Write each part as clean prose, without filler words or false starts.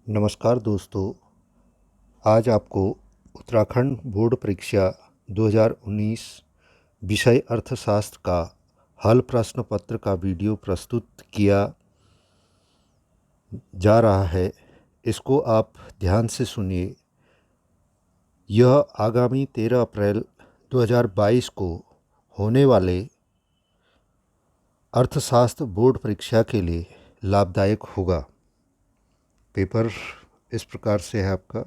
नमस्कार दोस्तों, आज आपको उत्तराखंड बोर्ड परीक्षा 2019 विषय अर्थशास्त्र का हल प्रश्न पत्र का वीडियो प्रस्तुत किया जा रहा है। इसको आप ध्यान से सुनिए। यह आगामी 13 अप्रैल 2022 को होने वाले अर्थशास्त्र बोर्ड परीक्षा के लिए लाभदायक होगा। पेपर इस प्रकार से है आपका।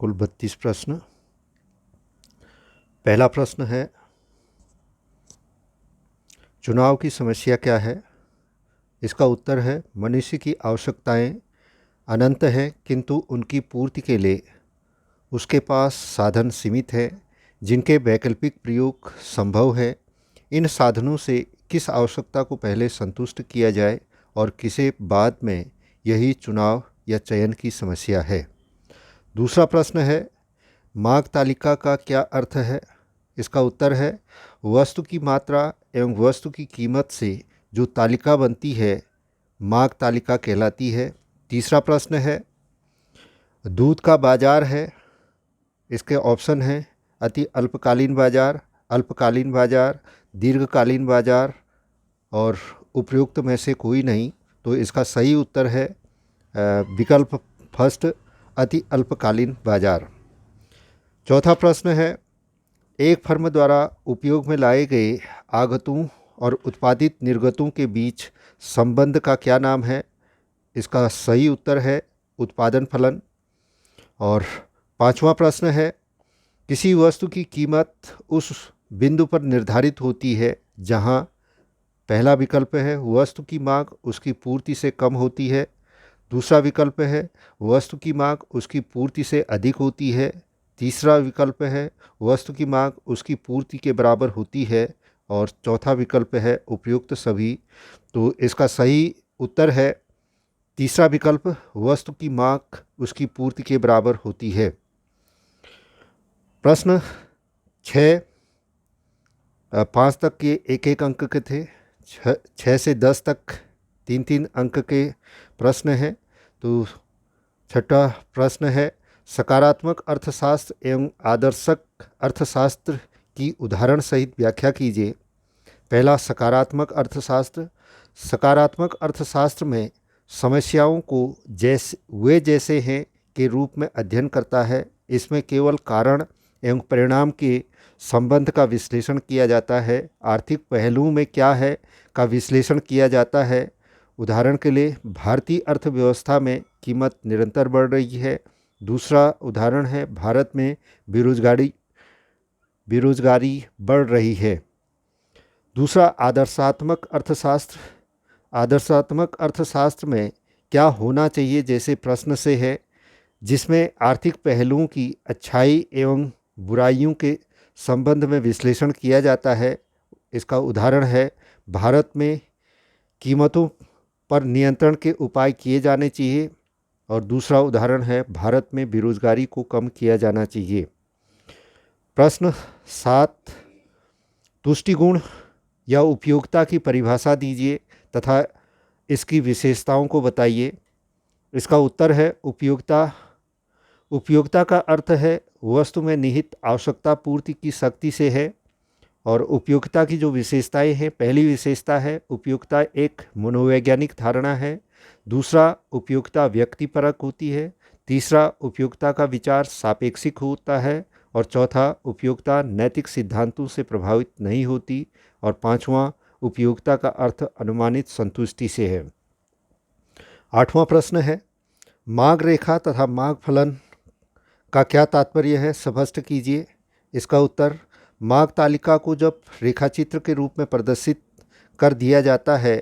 कुल 32 प्रश्न। पहला प्रश्न है, चुनाव की समस्या क्या है? इसका उत्तर है, मनुष्य की आवश्यकताएं अनंत हैं, किंतु उनकी पूर्ति के लिए उसके पास साधन सीमित हैं जिनके वैकल्पिक प्रयोग संभव है। इन साधनों से किस आवश्यकता को पहले संतुष्ट किया जाए और किसे बाद में, यही चुनाव या चयन की समस्या है। दूसरा प्रश्न है, मांग तालिका का क्या अर्थ है? इसका उत्तर है, वस्तु की मात्रा एवं वस्तु की कीमत से जो तालिका बनती है, मांग तालिका कहलाती है। तीसरा प्रश्न है, दूध का बाजार है। इसके ऑप्शन हैं अति अल्पकालीन बाजार, अल्पकालीन बाजार, दीर्घकालीन बाजार और उपयुक्त में से कोई नहीं। तो इसका सही उत्तर है विकल्प फर्स्ट, अति अल्पकालीन बाजार। चौथा प्रश्न है, एक फर्म द्वारा उपयोग में लाए गए आगतों और उत्पादित निर्गतों के बीच संबंध का क्या नाम है? इसका सही उत्तर है उत्पादन फलन। और पांचवा प्रश्न है, किसी वस्तु की कीमत उस बिंदु पर निर्धारित होती है जहां, पहला विकल्प है वस्तु की मांग उसकी पूर्ति से कम होती है, दूसरा विकल्प है वस्तु की मांग उसकी पूर्ति से अधिक होती है, तीसरा विकल्प है वस्तु की मांग उसकी पूर्ति के बराबर होती है और चौथा विकल्प है उपयुक्त सभी। तो इसका सही उत्तर है तीसरा विकल्प, वस्तु की मांग उसकी पूर्ति के बराबर होती है। प्रश्न 6 5 तक के एक एक अंक के थे, 6 से 10 तक 3-3 अंक के प्रश्न हैं। तो छठा प्रश्न है, सकारात्मक अर्थशास्त्र एवं आदर्शक अर्थशास्त्र की उदाहरण सहित व्याख्या कीजिए। पहला, सकारात्मक अर्थशास्त्र। सकारात्मक अर्थशास्त्र में समस्याओं को जैसे हैं के रूप में अध्ययन करता है। इसमें केवल कारण एवं परिणाम के संबंध का विश्लेषण किया जाता है। आर्थिक पहलुओं में क्या है का विश्लेषण किया जाता है। उदाहरण के लिए, भारतीय अर्थव्यवस्था में कीमत निरंतर बढ़ रही है। दूसरा उदाहरण है, भारत में बेरोजगारी बढ़ रही है। दूसरा, आदर्शात्मक अर्थशास्त्र। आदर्शात्मक अर्थशास्त्र में क्या होना चाहिए जैसे प्रश्न से है, जिसमें आर्थिक पहलुओं की अच्छाई एवं बुराइयों के संबंध में विश्लेषण किया जाता है। इसका उदाहरण है, भारत में कीमतों पर नियंत्रण के उपाय किए जाने चाहिए। और दूसरा उदाहरण है, भारत में बेरोजगारी को कम किया जाना चाहिए। प्रश्न 7, तुष्टिगुण या उपयोगिता की परिभाषा दीजिए तथा इसकी विशेषताओं को बताइए। इसका उत्तर है उपयोगिता। उपयोगिता का अर्थ है वस्तु में निहित आवश्यकता पूर्ति की शक्ति से है। और उपयोगिता की जो विशेषताएं हैं, पहली विशेषता है उपयोगिता एक मनोवैज्ञानिक धारणा है। दूसरा, उपयोगिता व्यक्तिपरक होती है। तीसरा, उपयोगिता का विचार सापेक्षिक होता है। और चौथा, उपयोगिता नैतिक सिद्धांतों से प्रभावित नहीं होती। और पांचवा, उपयोगिता का अर्थ अनुमानित संतुष्टि से है। आठवां प्रश्न है, मांग रेखा तथा मांग फलन का क्या तात्पर्य है, स्पष्ट कीजिए। इसका उत्तर, मांग तालिका को जब रेखाचित्र के रूप में प्रदर्शित कर दिया जाता है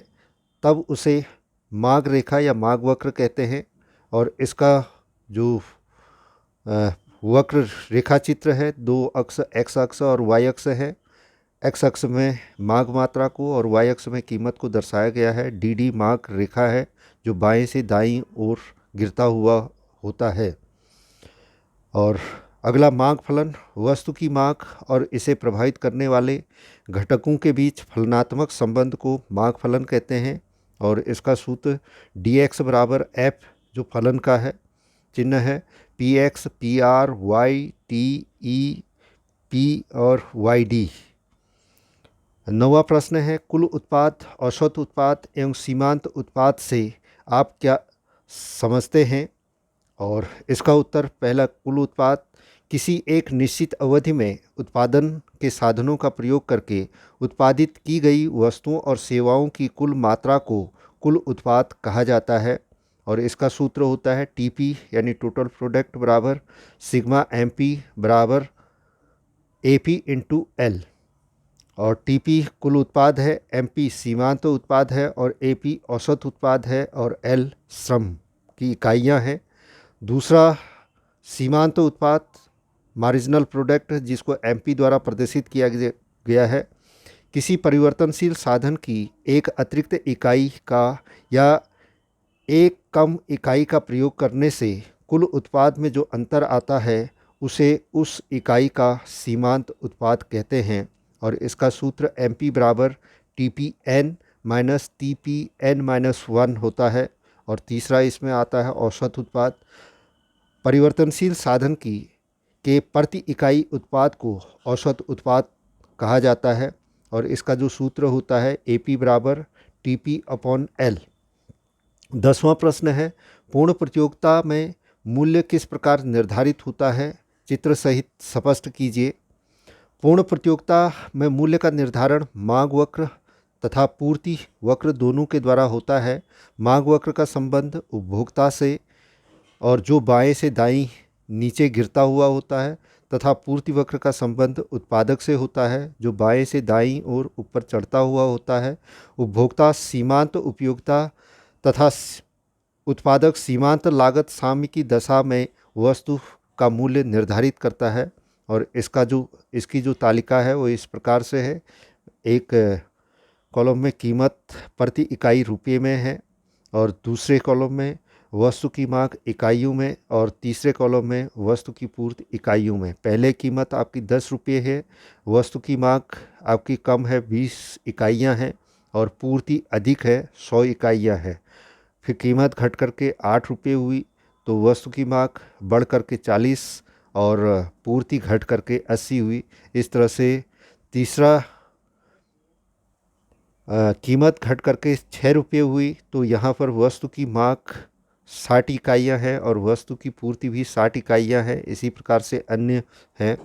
तब उसे मांग रेखा या मांग वक्र कहते हैं। और इसका जो वक्र रेखाचित्र है, दो अक्ष, एक्स अक्ष और वाई अक्ष है। एक्स अक्ष में माघ मात्रा को और वाई अक्ष में कीमत को दर्शाया गया है। डी डी माघ रेखा है जो बाएं से दाईं ओर गिरता हुआ होता है। और अगला माघ फलन, वस्तु की माघ और इसे प्रभावित करने वाले घटकों के बीच फलनात्मक संबंध को माघ फलन कहते हैं। और इसका सूत्र डी एक्स बराबर एफ जो फलन का है, चिन्ह है P X P R Y T E P और वाई डी। 9वां प्रश्न है, कुल उत्पाद, औसत उत्पाद एवं सीमांत उत्पाद से आप क्या समझते हैं? और इसका उत्तर पहला, कुल उत्पाद किसी एक निश्चित अवधि में उत्पादन के साधनों का प्रयोग करके उत्पादित की गई वस्तुओं और सेवाओं की कुल मात्रा को कुल उत्पाद कहा जाता है। और इसका सूत्र होता है टीपी यानी टोटल प्रोडक्ट बराबर सिग्मा एमपी बराबर एपी इंटू एल। और टीपी कुल उत्पाद है, एमपी सीमांत उत्पाद है और एपी औसत उत्पाद है और एल श्रम की इकाइयां हैं। दूसरा, सीमांत उत्पाद मार्जिनल प्रोडक्ट जिसको एमपी द्वारा प्रदर्शित किया गया है, किसी परिवर्तनशील साधन की एक अतिरिक्त इकाई का या एक कम इकाई का प्रयोग करने से कुल उत्पाद में जो अंतर आता है उसे उस इकाई का सीमांत उत्पाद कहते हैं। और इसका सूत्र एम पी बराबर T P N minus T P N minus 1 होता है। और तीसरा इसमें आता है औसत उत्पाद, परिवर्तनशील साधन की के प्रति इकाई उत्पाद को औसत उत्पाद कहा जाता है। और इसका जो सूत्र होता है ए पी बराबर टी पी अपॉन एल। 10वां प्रश्न है, पूर्ण प्रतियोगिता में मूल्य किस प्रकार निर्धारित होता है? चित्र सहित स्पष्ट कीजिए। पूर्ण प्रतियोगिता में मूल्य का निर्धारण मांग वक्र तथा पूर्ति वक्र दोनों के द्वारा होता है। मांग वक्र का संबंध उपभोक्ता से और जो बाएं से दाईं नीचे गिरता हुआ होता है, तथा पूर्ति वक्र का संबंध उत्पादक से होता है जो बाएं से दाईं ओर ऊपर चढ़ता हुआ होता है। उपभोक्ता सीमांत उपयोगिता तथा उत्पादक सीमांत लागत साम्य की दशा में वस्तु का मूल्य निर्धारित करता है। और इसकी जो तालिका है वो इस प्रकार से है। एक कॉलम में कीमत प्रति इकाई रुपये में है और दूसरे कॉलम में वस्तु की मांग इकाइयों में और तीसरे कॉलम में वस्तु की पूर्ति इकाइयों में। पहले कीमत आपकी 10 रुपये है, वस्तु की मांग आपकी कम है 20 इकाइयाँ हैं और पूर्ति अधिक है 100 इकाइयाँ हैं। फिर कीमत घट करके 8 रुपये हुई तो वस्तु की मांग बढ़ करके 40 और पूर्ति घट करके 80 हुई। इस तरह से तीसरा कीमत घट करके 6 रुपये हुई तो यहाँ पर वस्तु की मांग 60 इकाइयाँ हैं और वस्तु की पूर्ति भी 60 इकाइयाँ हैं। इसी प्रकार से अन्य हैं।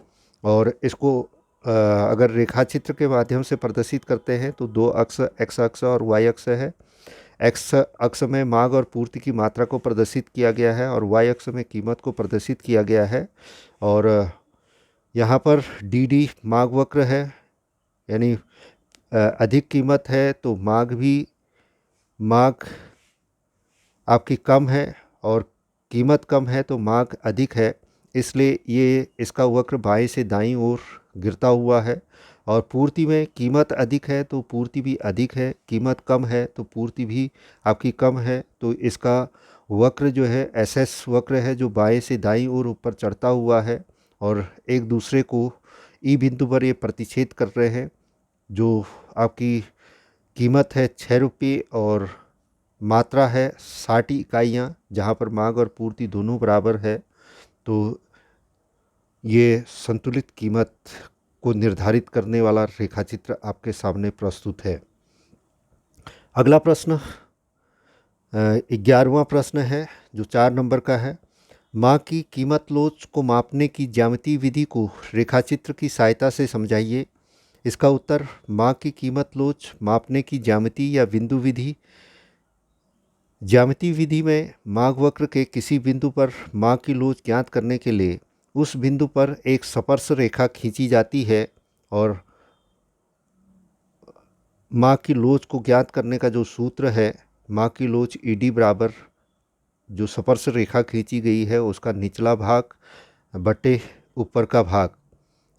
और इसको अगर रेखाचित्र के माध्यम से प्रदर्शित करते हैं तो दो अक्ष एक्स अक्ष और वाई अक्ष है। एक्स अक्ष में मांग और पूर्ति की मात्रा को प्रदर्शित किया गया है और वाई अक्ष में कीमत को प्रदर्शित किया गया है। और यहाँ पर डी डी मांग वक्र है, यानी अधिक कीमत है तो मांग आपकी कम है और कीमत कम है तो मांग अधिक है, इसलिए इसका वक्र बाएं से दाईं ओर गिरता हुआ है। और पूर्ति में कीमत अधिक है तो पूर्ति भी अधिक है, कीमत कम है तो पूर्ति भी आपकी कम है, तो इसका वक्र जो है एस एस वक्र है जो बाएं से दाईं ओर ऊपर चढ़ता हुआ है और एक दूसरे को ई बिंदु पर ये प्रतिच्छेद कर रहे हैं। जो आपकी कीमत है 6 रुपये और मात्रा है 60 इकाइयाँ, जहाँ पर मांग और पूर्ति दोनों बराबर है, तो ये संतुलित कीमत को निर्धारित करने वाला रेखाचित्र आपके सामने प्रस्तुत है। अगला प्रश्न 11वां प्रश्न है जो 4 नंबर का है। माँ की कीमत लोच को मापने की ज्यामितीय विधि को रेखाचित्र की सहायता से समझाइए। इसका उत्तर, माँ की कीमत लोच मापने की ज्यामिति या बिंदु विधि। ज्यामितीय विधि में मांग वक्र के किसी बिंदु पर माँ की लोच ज्ञात करने के लिए उस बिंदु पर एक स्पर्श रेखा खींची जाती है और माँ की लोच को ज्ञात करने का जो सूत्र है, माँ की लोच ईडी बराबर जो स्पर्श रेखा खींची गई है उसका निचला भाग बटे ऊपर का भाग।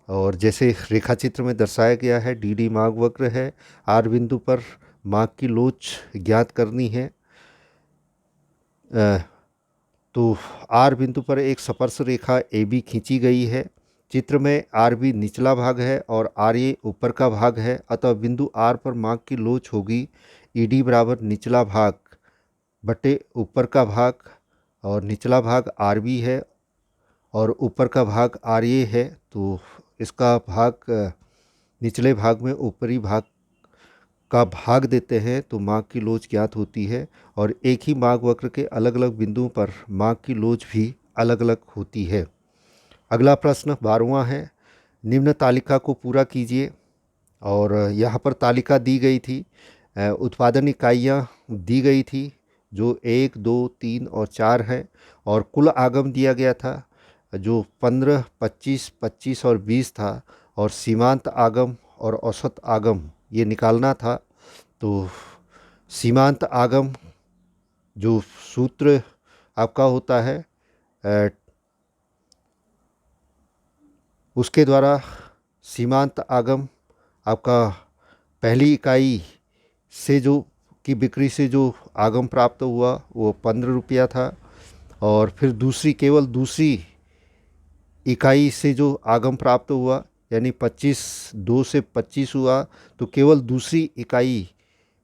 और जैसे रेखा चित्र में दर्शाया गया है, डी डी मार्ग वक्र है, आर बिंदु पर मार्ग की लोच ज्ञात करनी है। तो आर बिंदु पर एक स्पर्श रेखा ए बी खींची गई है। चित्र में आर बी निचला भाग है और आर ए ऊपर का भाग है, अतः बिंदु आर पर मार्ग की लोच होगी ई डी बराबर निचला भाग बटे ऊपर का भाग, और निचला भाग आर बी है और ऊपर का भाग आर ए है। तो इसका भाग निचले भाग में ऊपरी भाग का भाग देते हैं तो मार्ग की लोच ज्ञात होती है। और एक ही मार्ग वक्र के अलग अलग बिंदुओं पर मार्ग की लोच भी अलग अलग होती है। अगला प्रश्न 12वां है, निम्न तालिका को पूरा कीजिए। और यहाँ पर तालिका दी गई थी, उत्पादन इकाइयाँ दी गई थी जो 1, 2, 3 और 4 है, और कुल आगम दिया गया था जो 15, 25, 25 और 20 था, और सीमांत आगम और औसत आगम ये निकालना था। तो सीमांत आगम जो सूत्र आपका होता है उसके द्वारा सीमांत आगम आपका पहली इकाई से जो की बिक्री से जो आगम प्राप्त हुआ वो 15 रुपया था, और फिर केवल दूसरी इकाई से जो आगम प्राप्त हुआ यानी 2 से 25 हुआ, तो केवल दूसरी इकाई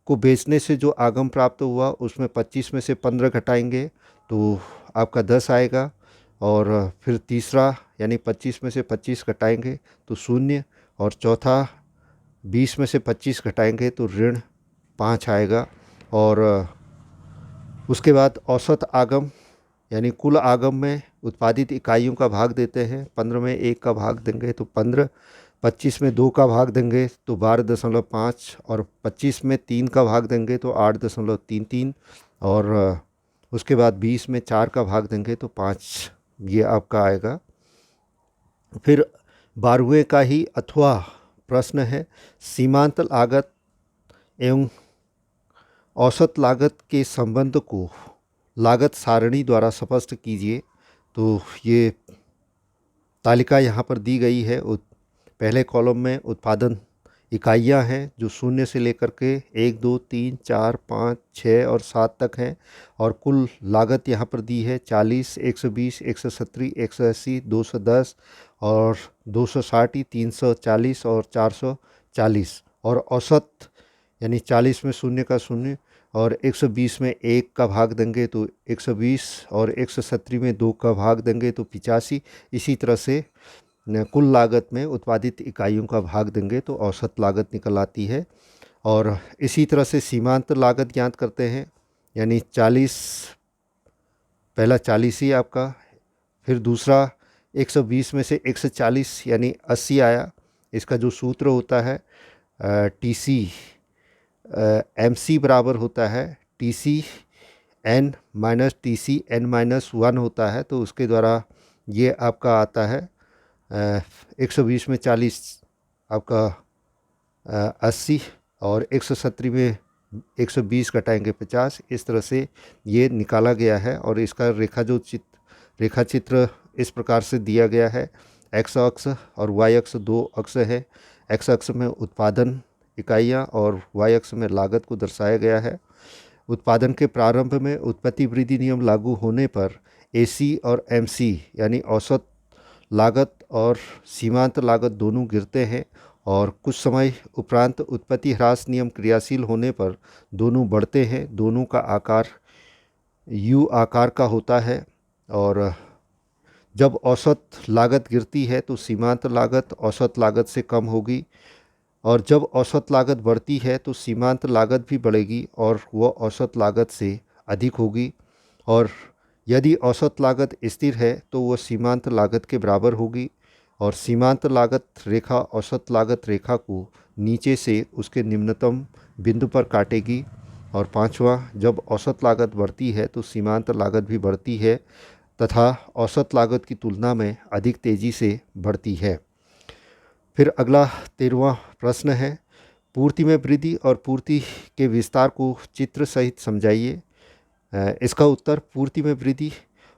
को बेचने से जो आगम प्राप्त हुआ उसमें 25 में से 15 घटाएंगे तो आपका 10 आएगा, और फिर तीसरा यानी 25 में से 25 घटाएंगे तो 0, और चौथा 20 में से 25 घटाएंगे तो ऋण 5 आएगा। और उसके बाद औसत आगम यानी कुल आगम में उत्पादित इकाइयों का भाग देते हैं। 15 में 1 का भाग देंगे तो 15, 25 में 2 का भाग देंगे तो 12.5, और 25 में 3 का भाग देंगे तो 8.33, और उसके बाद 20 में 4 का भाग देंगे तो 5, ये आपका आएगा। फिर 12वें का ही अथवा प्रश्न है, सीमांत लागत एवं औसत लागत के संबंध को लागत सारणी द्वारा स्पष्ट कीजिए। तो ये तालिका यहाँ पर दी गई है। पहले कॉलम में उत्पादन इकाइयाँ हैं जो 0 से लेकर के 1, 2, 3, 4, 5, 6 और 7 तक हैं, और कुल लागत यहाँ पर दी है 40, 120, 170, 180, 210 और 260, 340 और 440, और औसत यानी 40 में 0 का 0 और 120 में 1 का भाग देंगे तो 120, और 170 में 2 का भाग देंगे तो 85। इसी तरह से कुल लागत में उत्पादित इकाइयों का भाग देंगे तो औसत लागत निकल आती है। और इसी तरह से सीमांत लागत ज्ञात करते हैं, यानी 40, पहला 40 ही आपका, फिर दूसरा 120 में से 140 यानी 80 आया। इसका जो सूत्र होता है टीसी एमसी बराबर होता है TC N minus TC N minus 1 होता है, तो उसके द्वारा ये आपका आता है 120 में 40 आपका 80, और 170 में 120 घटाएंगे 50। इस तरह से ये निकाला गया है। और इसका रेखा चित्र इस प्रकार से दिया गया है। एक्स अक्ष और वाई अक्ष 2 अक्ष है। एक्स अक्ष में उत्पादन इकाइयाँ और वाई अक्ष में लागत को दर्शाया गया है। उत्पादन के प्रारंभ में उत्पत्ति वृद्धि नियम लागू होने पर एसी और एमसी यानी औसत लागत और सीमांत लागत दोनों गिरते हैं, और कुछ समय उपरांत उत्पत्ति ह्रास नियम क्रियाशील होने पर दोनों बढ़ते हैं। दोनों का आकार यू आकार का होता है, और जब औसत लागत गिरती है तो सीमांत लागत औसत लागत से कम होगी, और जब औसत लागत बढ़ती है तो सीमांत लागत भी बढ़ेगी और वह औसत लागत से अधिक होगी। और यदि औसत लागत स्थिर है तो वह सीमांत लागत के बराबर होगी, और सीमांत लागत रेखा औसत लागत रेखा को नीचे से उसके निम्नतम बिंदु पर काटेगी। और 5वां, जब औसत लागत बढ़ती है तो सीमांत लागत भी बढ़ती है तथा औसत लागत की तुलना में अधिक तेज़ी से बढ़ती है। फिर अगला 13वां प्रश्न है, पूर्ति में वृद्धि और पूर्ति के विस्तार को चित्र सहित समझाइए। इसका उत्तर, पूर्ति में वृद्धि,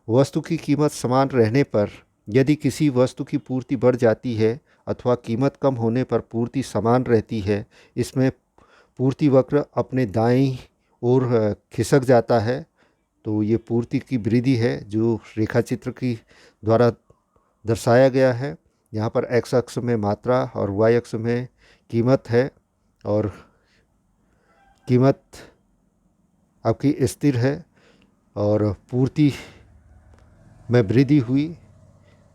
वस्तु की कीमत समान रहने पर यदि किसी वस्तु की पूर्ति बढ़ जाती है अथवा कीमत कम होने पर पूर्ति समान रहती है, इसमें पूर्ति वक्र अपने दाईं ओर खिसक जाता है, तो ये पूर्ति की वृद्धि है जो रेखाचित्र की द्वारा दर्शाया गया है। यहाँ पर एक्स अक्ष में मात्रा और वाई अक्ष में कीमत है, और कीमत आपकी स्थिर है और पूर्ति में वृद्धि हुई,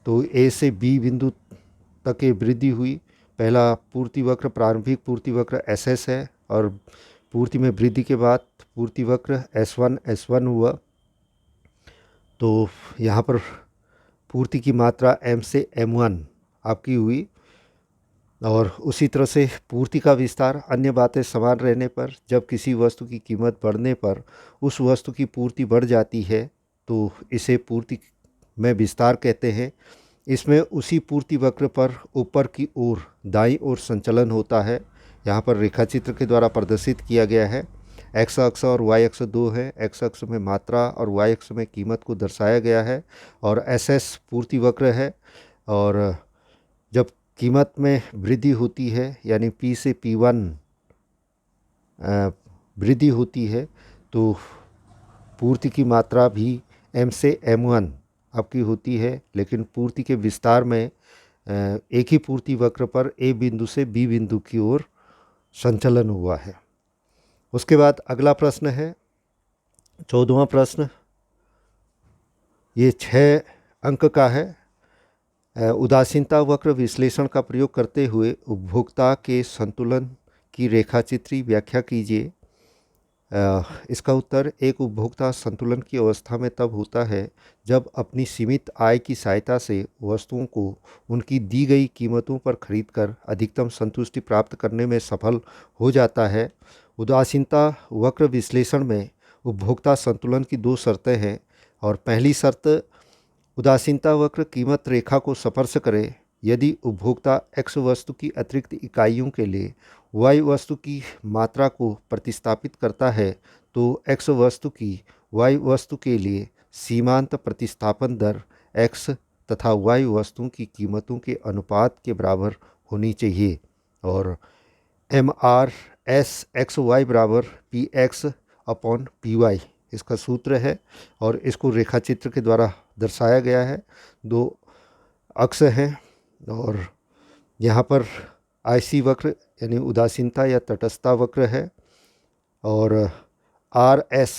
तो ए से बी बिंदु तक ये वृद्धि हुई। पहला पूर्ति वक्र प्रारंभिक पूर्ति वक्र एस एस है, और पूर्ति में वृद्धि के बाद पूर्ति वक्र S1 हुआ। तो यहाँ पर पूर्ति की मात्रा M से M1 आपकी हुई, और उसी तरह से पूर्ति का विस्तार अन्य बातें समान रहने पर, जब किसी वस्तु की कीमत बढ़ने पर उस वस्तु की पूर्ति बढ़ जाती है तो इसे पूर्ति में विस्तार कहते हैं। इसमें उसी पूर्ति वक्र पर ऊपर की ओर दाईं ओर संचलन होता है। यहाँ पर रेखाचित्र के द्वारा प्रदर्शित किया गया है। एक्स अक्ष और वाई अक्ष दो है। एक्स अक्ष में मात्रा और वाई अक्ष में कीमत को दर्शाया गया है, और एस एस पूर्ति वक्र है। और जब कीमत में वृद्धि होती है, यानी P से P1 वृद्धि होती है, तो पूर्ति की मात्रा भी M से M1 आपकी होती है, लेकिन पूर्ति के विस्तार में एक ही पूर्ति वक्र पर A बिंदु से B बिंदु की ओर संचलन हुआ है। उसके बाद अगला प्रश्न है 14वां प्रश्न, ये 6 अंक का है। उदासीनता वक्र विश्लेषण का प्रयोग करते हुए उपभोक्ता के संतुलन की रेखाचित्री व्याख्या कीजिए। इसका उत्तर, एक उपभोक्ता संतुलन की अवस्था में तब होता है जब अपनी सीमित आय की सहायता से वस्तुओं को उनकी दी गई कीमतों पर खरीदकर अधिकतम संतुष्टि प्राप्त करने में सफल हो जाता है। उदासीनता वक्र विश्लेषण में उपभोक्ता संतुलन की 2 शर्तें हैं, और पहली शर्त, उदासीनता वक्र कीमत रेखा को स्पर्श करे यदि उपभोक्ता एक्स वस्तु की अतिरिक्त इकाइयों के लिए वाई वस्तु की मात्रा को प्रतिस्थापित करता है, तो एक्स वस्तु की वाई वस्तु के लिए सीमांत प्रतिस्थापन दर एक्स तथा वाई वस्तुओं की कीमतों के अनुपात के बराबर होनी चाहिए। और MRS XY बराबर PX/PY इसका सूत्र है, और इसको रेखाचित्र के द्वारा दर्शाया गया है। 2 अक्ष हैं, और यहाँ पर IC वक्र यानी उदासीनता या तटस्थता वक्र है, और RS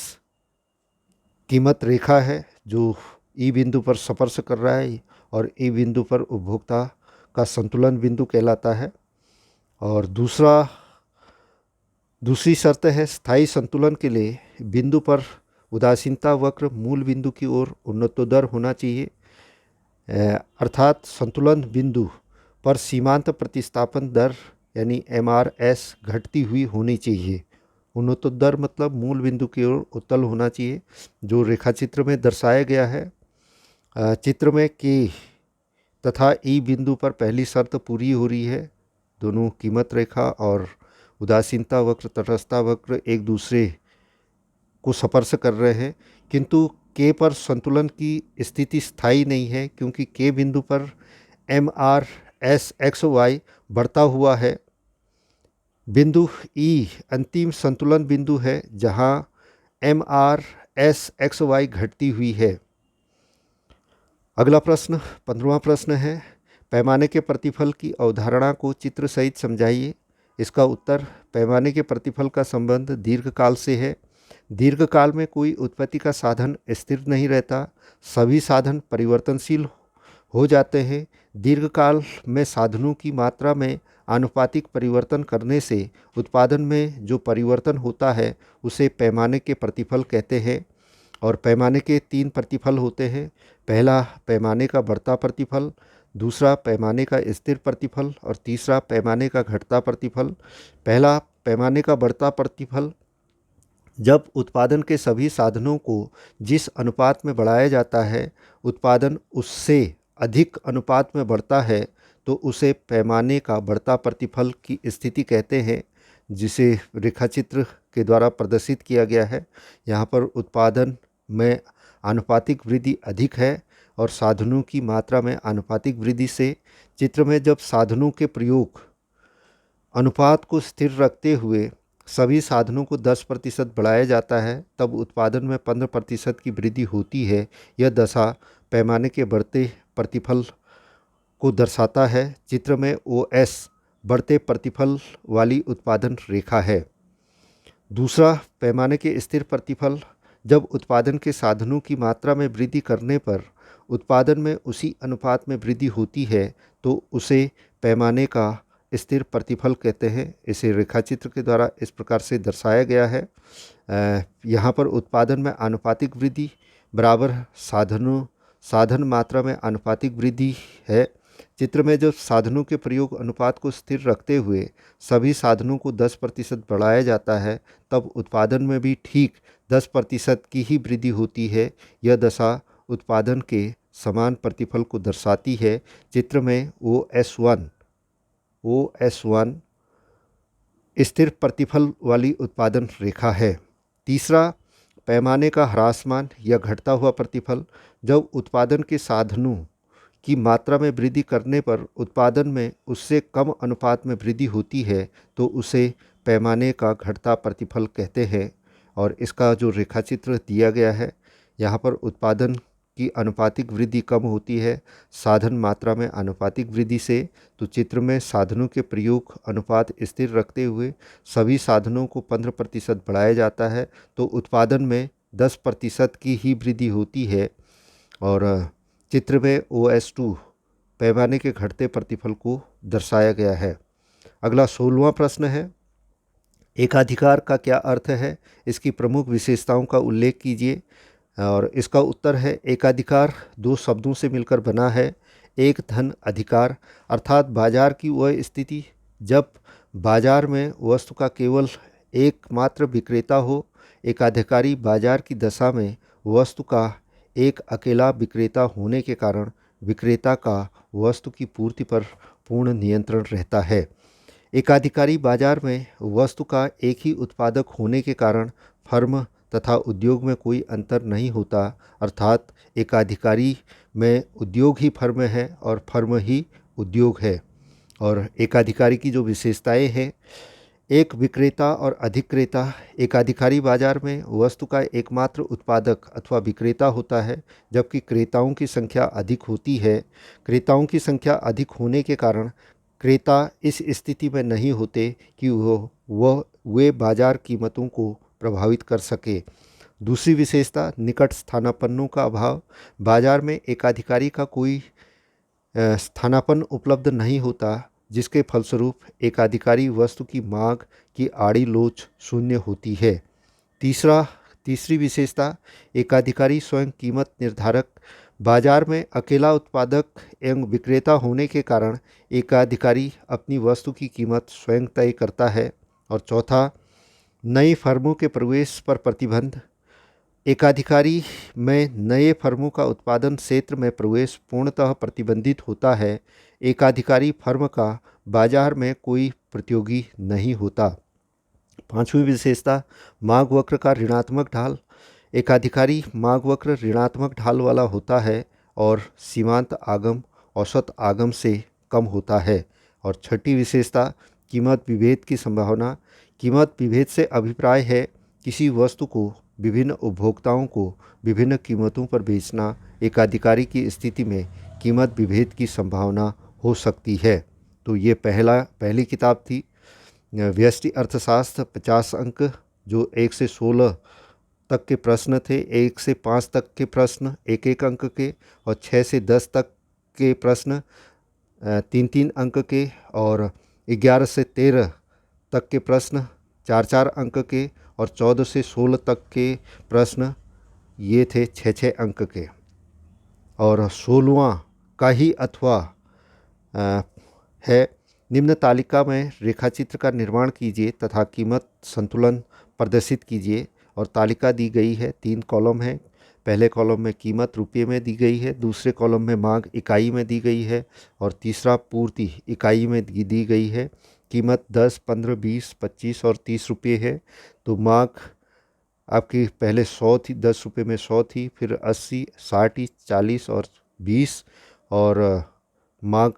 कीमत रेखा है जो E बिंदु पर स्पर्श कर रहा है, और E बिंदु पर उपभोक्ता का संतुलन बिंदु कहलाता है। और दूसरी शर्त है, स्थायी संतुलन के लिए बिंदु पर उदासीनता वक्र मूल बिंदु की ओर उन्नतोदर होना चाहिए, अर्थात संतुलन बिंदु पर सीमांत प्रतिस्थापन दर यानी MRS घटती हुई होनी चाहिए। उन्नतोदर मतलब मूल बिंदु की ओर उत्तल होना चाहिए, जो रेखाचित्र में दर्शाया गया है। चित्र में K तथा E बिंदु पर पहली शर्त पूरी हो रही है। दोनों कीमत रेखा और उदासीनता वक्र, तटस्थता वक्र एक दूसरे को स्पर्श कर रहे हैं, किंतु K पर संतुलन की स्थिति स्थायी नहीं है, क्योंकि K बिंदु पर MRS XY बढ़ता हुआ है। बिंदु E अंतिम संतुलन बिंदु है जहां MRS XY घटती हुई है। अगला प्रश्न 15वां प्रश्न है, पैमाने के प्रतिफल की अवधारणा को चित्र सहित समझाइए। इसका उत्तर, पैमाने के प्रतिफल का संबंध दीर्घकाल से है। दीर्घकाल में कोई उत्पत्ति का साधन स्थिर नहीं रहता, सभी साधन परिवर्तनशील हो जाते हैं। दीर्घकाल में साधनों की मात्रा में आनुपातिक परिवर्तन करने से उत्पादन में जो परिवर्तन होता है उसे पैमाने के प्रतिफल कहते हैं। और पैमाने के 3 प्रतिफल होते हैं। पहला पैमाने का बढ़ता प्रतिफल, दूसरा पैमाने का स्थिर प्रतिफल, और तीसरा पैमाने का घटता प्रतिफल। पहला पैमाने का बढ़ता प्रतिफल, जब उत्पादन के सभी साधनों को जिस अनुपात में बढ़ाया जाता है उत्पादन उससे अधिक अनुपात में बढ़ता है, तो उसे पैमाने का बढ़ता प्रतिफल की स्थिति कहते हैं, जिसे रेखाचित्र के द्वारा प्रदर्शित किया गया है। यहाँ पर उत्पादन में आनुपातिक वृद्धि अधिक है और साधनों की मात्रा में आनुपातिक वृद्धि से चित्र में जब साधनों के प्रयोग अनुपात को स्थिर रखते हुए सभी साधनों को 10% बढ़ाया जाता है तब उत्पादन में 15% की वृद्धि होती है। यह दशा पैमाने के बढ़ते प्रतिफल को दर्शाता है। चित्र में OS बढ़ते प्रतिफल वाली उत्पादन रेखा है। दूसरा, पैमाने के स्थिर प्रतिफल। जब उत्पादन के साधनों की मात्रा में वृद्धि करने पर उत्पादन में उसी अनुपात में वृद्धि होती है तो उसे पैमाने का स्थिर प्रतिफल कहते हैं। इसे रेखाचित्र के द्वारा इस प्रकार से दर्शाया गया है। यहाँ पर उत्पादन में आनुपातिक वृद्धि बराबर साधन मात्रा में आनुपातिक वृद्धि है। चित्र में जब साधनों के प्रयोग अनुपात को स्थिर रखते हुए सभी साधनों को 10% बढ़ाया जाता है तब उत्पादन में भी ठीक 10% की ही वृद्धि होती है। यह दशा उत्पादन के समान प्रतिफल को दर्शाती है। चित्र में OS1 स्थिर प्रतिफल वाली उत्पादन रेखा है। तीसरा, पैमाने का ह्रासमान या घटता हुआ प्रतिफल। जब उत्पादन के साधनों की मात्रा में वृद्धि करने पर उत्पादन में उससे कम अनुपात में वृद्धि होती है तो उसे पैमाने का घटता प्रतिफल कहते हैं। और इसका जो रेखाचित्र दिया गया है, यहाँ पर उत्पादन की अनुपातिक वृद्धि कम होती है साधन मात्रा में आनुपातिक वृद्धि से। तो चित्र में साधनों के प्रयोग अनुपात स्थिर रखते हुए सभी साधनों को 15% बढ़ाया जाता है तो उत्पादन में 10% की ही वृद्धि होती है। और चित्र में OS2 पैमाने के घटते प्रतिफल को दर्शाया गया है। अगला 16वां प्रश्न है, एकाधिकार का क्या अर्थ है? इसकी प्रमुख विशेषताओं का उल्लेख कीजिए। और इसका उत्तर है, एकाधिकार दो शब्दों से मिलकर बना है। एक, धन अधिकार, अर्थात बाजार की वह स्थिति जब बाजार में वस्तु का केवल एकमात्र विक्रेता हो। एकाधिकारी बाजार की दशा में वस्तु का एक अकेला विक्रेता होने के कारण विक्रेता का वस्तु की पूर्ति पर पूर्ण नियंत्रण रहता है। एकाधिकारी बाजार में वस्तु का एक ही उत्पादक होने के कारण फर्म तथा उद्योग में कोई अंतर नहीं होता, अर्थात एकाधिकारी में उद्योग ही फर्म है और फर्म ही उद्योग है। और एकाधिकारी की जो विशेषताएं हैं, एक, विक्रेता और अधिक्रेता। एकाधिकारी बाजार में वस्तु का एकमात्र उत्पादक अथवा विक्रेता होता है जबकि क्रेताओं की संख्या अधिक होती है। क्रेताओं की संख्या अधिक होने के कारण क्रेता इस स्थिति में नहीं होते कि वे बाजार कीमतों को प्रभावित कर सके। दूसरी विशेषता, निकट स्थानापन्नों का अभाव। बाजार में एकाधिकारी का कोई स्थानापन्न उपलब्ध नहीं होता जिसके फलस्वरूप एकाधिकारी वस्तु की मांग की आड़ी लोच शून्य होती है। तीसरी विशेषता, एकाधिकारी स्वयं कीमत निर्धारक। बाजार में अकेला उत्पादक एवं विक्रेता होने के कारण एकाधिकारी अपनी वस्तु की कीमत स्वयं तय करता है। और चौथा, नई फर्मों के प्रवेश पर प्रतिबंध। एकाधिकारी में नए फर्मों का उत्पादन क्षेत्र में प्रवेश पूर्णतः प्रतिबंधित होता है। एकाधिकारी फर्म का बाजार में कोई प्रतियोगी नहीं होता। पांचवी विशेषता, मांग वक्र का ऋणात्मक ढाल। एकाधिकारी मांग वक्र ऋणात्मक ढाल वाला होता है और सीमांत आगम औसत आगम से कम होता है। और छठी विशेषता, कीमत विभेद की संभावना। कीमत विभेद से अभिप्राय है किसी वस्तु को विभिन्न उपभोक्ताओं को विभिन्न कीमतों पर बेचना। एकाधिकारी की स्थिति में कीमत विभेद की संभावना हो सकती है। तो ये पहली किताब थी व्यष्टि अर्थशास्त्र, 50 अंक, जो 1 से 16 तक के प्रश्न थे। 1 से 5 तक के प्रश्न 1-1 अंक के, और 6 से 10 तक के प्रश्न 3-3 अंक के, और 11 से 13 तक के प्रश्न 4-4 अंक के, और 14 से 16 तक के प्रश्न ये थे 6-6 अंक के। और 16वां का ही अथवा है, निम्न तालिका में रेखाचित्र का निर्माण कीजिए तथा कीमत संतुलन प्रदर्शित कीजिए। और तालिका दी गई है, 3 कॉलम है। पहले कॉलम में कीमत रुपये में दी गई है, दूसरे कॉलम में मांग इकाई में दी गई है, और तीसरा पूर्ति इकाई में दी गई है। कीमत 10, 15, 20, 25 और 30 रुपये है। तो मांग आपकी पहले 100 थी, 10 रुपये में 100 थी, फिर 80, 60, 40 और 20 और मांग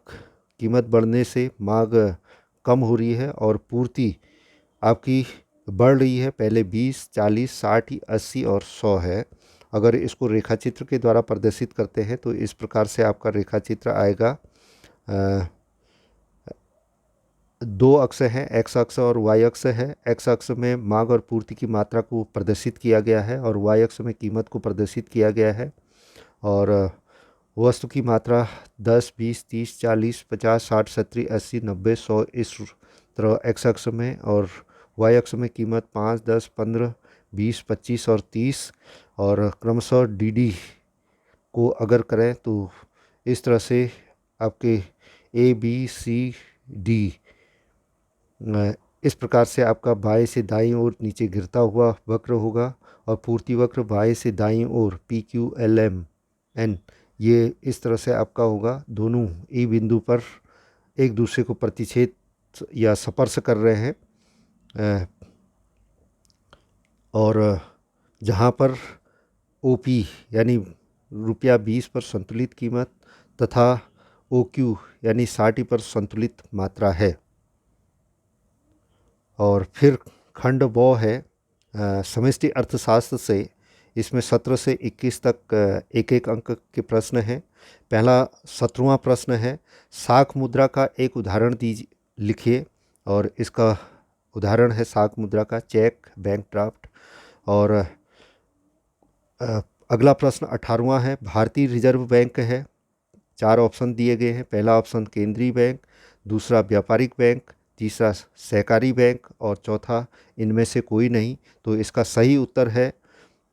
कीमत बढ़ने से मांग कम हो रही है और पूर्ति आपकी बढ़ रही है। पहले 20, 40, 60, 80 और 100 है। अगर इसको रेखा चित्र के द्वारा प्रदर्शित करते हैं तो इस प्रकार से आपका रेखा चित्र आएगा। दो अक्ष हैं, एक्स अक्ष और वाई अक्ष है। एक्स अक्ष में मांग और पूर्ति की मात्रा को प्रदर्शित किया गया है और वाई अक्ष में कीमत को प्रदर्शित किया गया है। और वस्तु की मात्रा 10, 20, 30, 40, 50, 60, 70, 80, 90, 100 इस तरह एक्स अक्ष में, और वाई अक्ष में कीमत 5, 10, 15, 20, 25 और 30। और क्रमशः डी को अगर करें तो इस तरह से आपके ए बी सी डी इस प्रकार से आपका बाएं से दाईं ओर नीचे गिरता हुआ वक्र होगा और पूर्ति वक्र बाएं से दाईं ओर P Q L M N ये इस तरह से आपका होगा। दोनों ई बिंदु पर एक दूसरे को प्रतिच्छेद या स्पर्श कर रहे हैं और जहाँ पर ओ पी यानी ₹20 पर संतुलित कीमत तथा ओ क्यू यानी 60 पर संतुलित मात्रा है। और फिर खंड ब है समष्टि अर्थशास्त्र से। इसमें 17 से 21 तक एक एक अंक के प्रश्न हैं। पहला 17वां प्रश्न है, साख मुद्रा का एक उदाहरण लिखिए। और इसका उदाहरण है साख मुद्रा का चेक, बैंक ड्राफ्ट। और अगला प्रश्न 18वां है, भारतीय रिजर्व बैंक है। 4 ऑप्शन दिए गए हैं। पहला ऑप्शन केंद्रीय बैंक, दूसरा व्यापारिक बैंक, तीसरा सहकारी बैंक और चौथा इनमें से कोई नहीं। तो इसका सही उत्तर है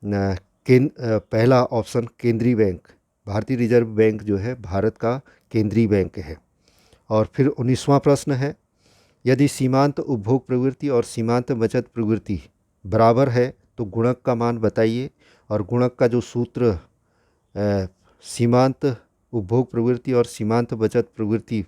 पहला ऑप्शन केंद्रीय बैंक। भारतीय रिजर्व बैंक जो है भारत का केंद्रीय बैंक है। और फिर 19वां प्रश्न है, यदि सीमांत उपभोग प्रवृत्ति और सीमांत बचत प्रवृत्ति बराबर है तो गुणक का मान बताइए। और गुणक का जो सूत्र सीमांत उपभोग प्रवृत्ति और सीमांत बचत प्रवृत्ति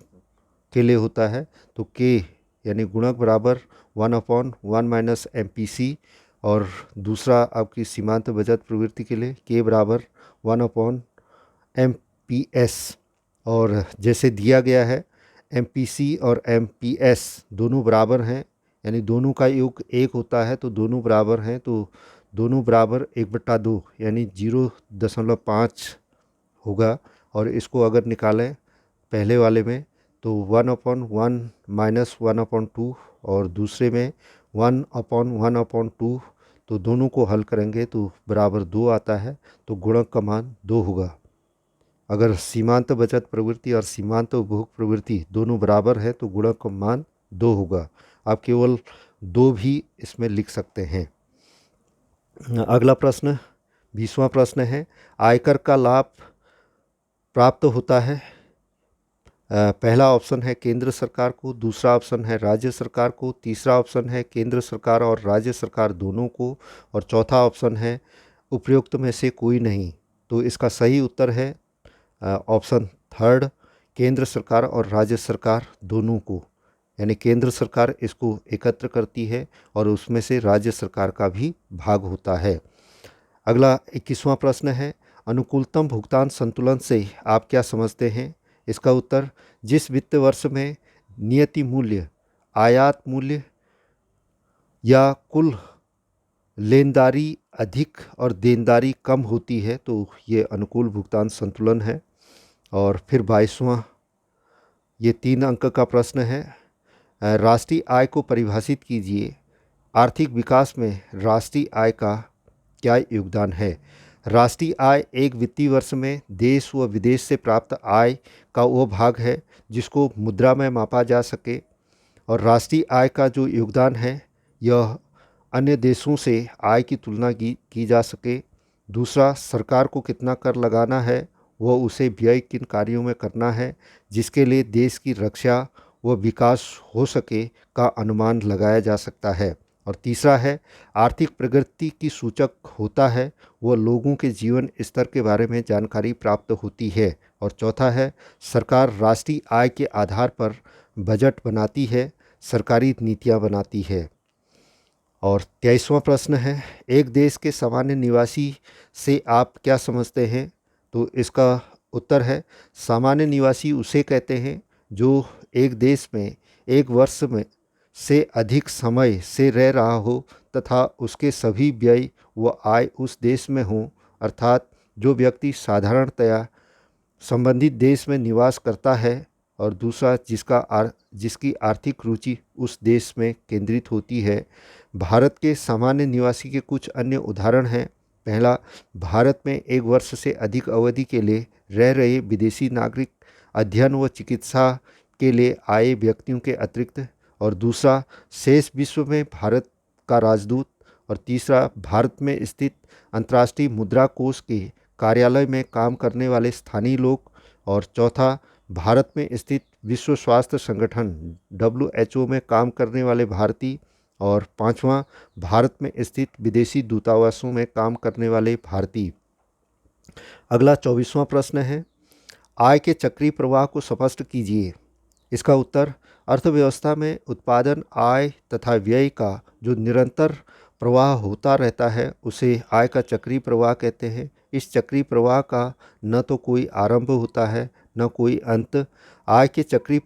के लिए होता है तो के यानी गुणक बराबर 1/1 - MPC। और दूसरा आपकी सीमांत बचत प्रवृत्ति के लिए के बराबर 1/MPS। और जैसे दिया गया है MPC और MPS दोनों बराबर हैं, यानी दोनों का योग 1 होता है तो दोनों बराबर हैं। तो दोनों बराबर 1/2 यानी 0.5 होगा। और इसको अगर निकालें पहले वाले में तो 1/1 - 1/2 और दूसरे में 1/1/2। तो दोनों को हल करेंगे तो बराबर 2 आता है। तो गुणक का मान 2 होगा। अगर सीमांत बचत प्रवृत्ति और सीमांत उपभोग प्रवृत्ति दोनों बराबर है तो गुणक का मान 2 होगा। आप केवल 2 भी इसमें लिख सकते हैं। अगला प्रश्न 20वां प्रश्न है, आयकर का लाभ प्राप्त होता है। पहला ऑप्शन है केंद्र सरकार को, दूसरा ऑप्शन है राज्य सरकार को, तीसरा ऑप्शन है केंद्र सरकार और राज्य सरकार दोनों को, और चौथा ऑप्शन है उपयुक्त में से कोई नहीं। तो इसका सही उत्तर है ऑप्शन थर्ड, केंद्र सरकार और राज्य सरकार दोनों को, यानी केंद्र सरकार इसको एकत्र करती है और उसमें से राज्य सरकार का भी भाग होता है। अगला 21वां प्रश्न है, अनुकूलतम भुगतान संतुलन से आप क्या समझते हैं। इसका उत्तर, जिस वित्त वर्ष में नियति मूल्य, आयात मूल्य या कुल लेनदारी अधिक और देनदारी कम होती है तो ये अनुकूल भुगतान संतुलन है। और फिर 22वां ये 3 अंक का प्रश्न है, राष्ट्रीय आय को परिभाषित कीजिए। आर्थिक विकास में राष्ट्रीय आय का क्या योगदान है। राष्ट्रीय आय एक वित्तीय वर्ष में देश व विदेश से प्राप्त आय का वो भाग है जिसको मुद्रा में मापा जा सके। और राष्ट्रीय आय का जो योगदान है यह अन्य देशों से आय की तुलना की जा सके। दूसरा, सरकार को कितना कर लगाना है वह उसे व्यय किन कार्यों में करना है जिसके लिए देश की रक्षा व विकास हो सके का अनुमान लगाया जा सकता है। और तीसरा है, आर्थिक प्रगति की सूचक होता है वह लोगों के जीवन स्तर के बारे में जानकारी प्राप्त होती है। और चौथा है, सरकार राष्ट्रीय आय के आधार पर बजट बनाती है, सरकारी नीतियां बनाती है। और 23वां प्रश्न है, एक देश के सामान्य निवासी से आप क्या समझते हैं। तो इसका उत्तर है सामान्य निवासी उसे कहते हैं जो एक देश में एक वर्ष में से अधिक समय से रह रहा हो तथा उसके सभी व्यय व आय उस देश में हों, अर्थात जो व्यक्ति साधारणतया संबंधित देश में निवास करता है और दूसरा जिसकी आर्थिक रुचि उस देश में केंद्रित होती है। भारत के सामान्य निवासी के कुछ अन्य उदाहरण हैं। पहला, भारत में एक वर्ष से अधिक अवधि के लिए रह रहे विदेशी नागरिक, अध्ययन व चिकित्सा के लिए आए व्यक्तियों के अतिरिक्त। और दूसरा, शेष विश्व में भारत का राजदूत। और तीसरा, भारत में स्थित अंतर्राष्ट्रीय मुद्रा कोष के कार्यालय में काम करने वाले स्थानीय लोग। और चौथा, भारत में स्थित विश्व स्वास्थ्य संगठन WHO में काम करने वाले भारतीय। और पांचवा, भारत में स्थित विदेशी दूतावासों में काम करने वाले भारतीय। अगला 24वां प्रश्न है, आय के चक्रीय प्रवाह को स्पष्ट कीजिए। इसका उत्तर, अर्थव्यवस्था में उत्पादन, आय तथा व्यय का जो निरंतर प्रवाह होता रहता है उसे आय का चक्रीय प्रवाह कहते हैं। इस चक्रीय प्रवाह का न तो कोई आरंभ होता है न कोई अंत। आय के चक्रीय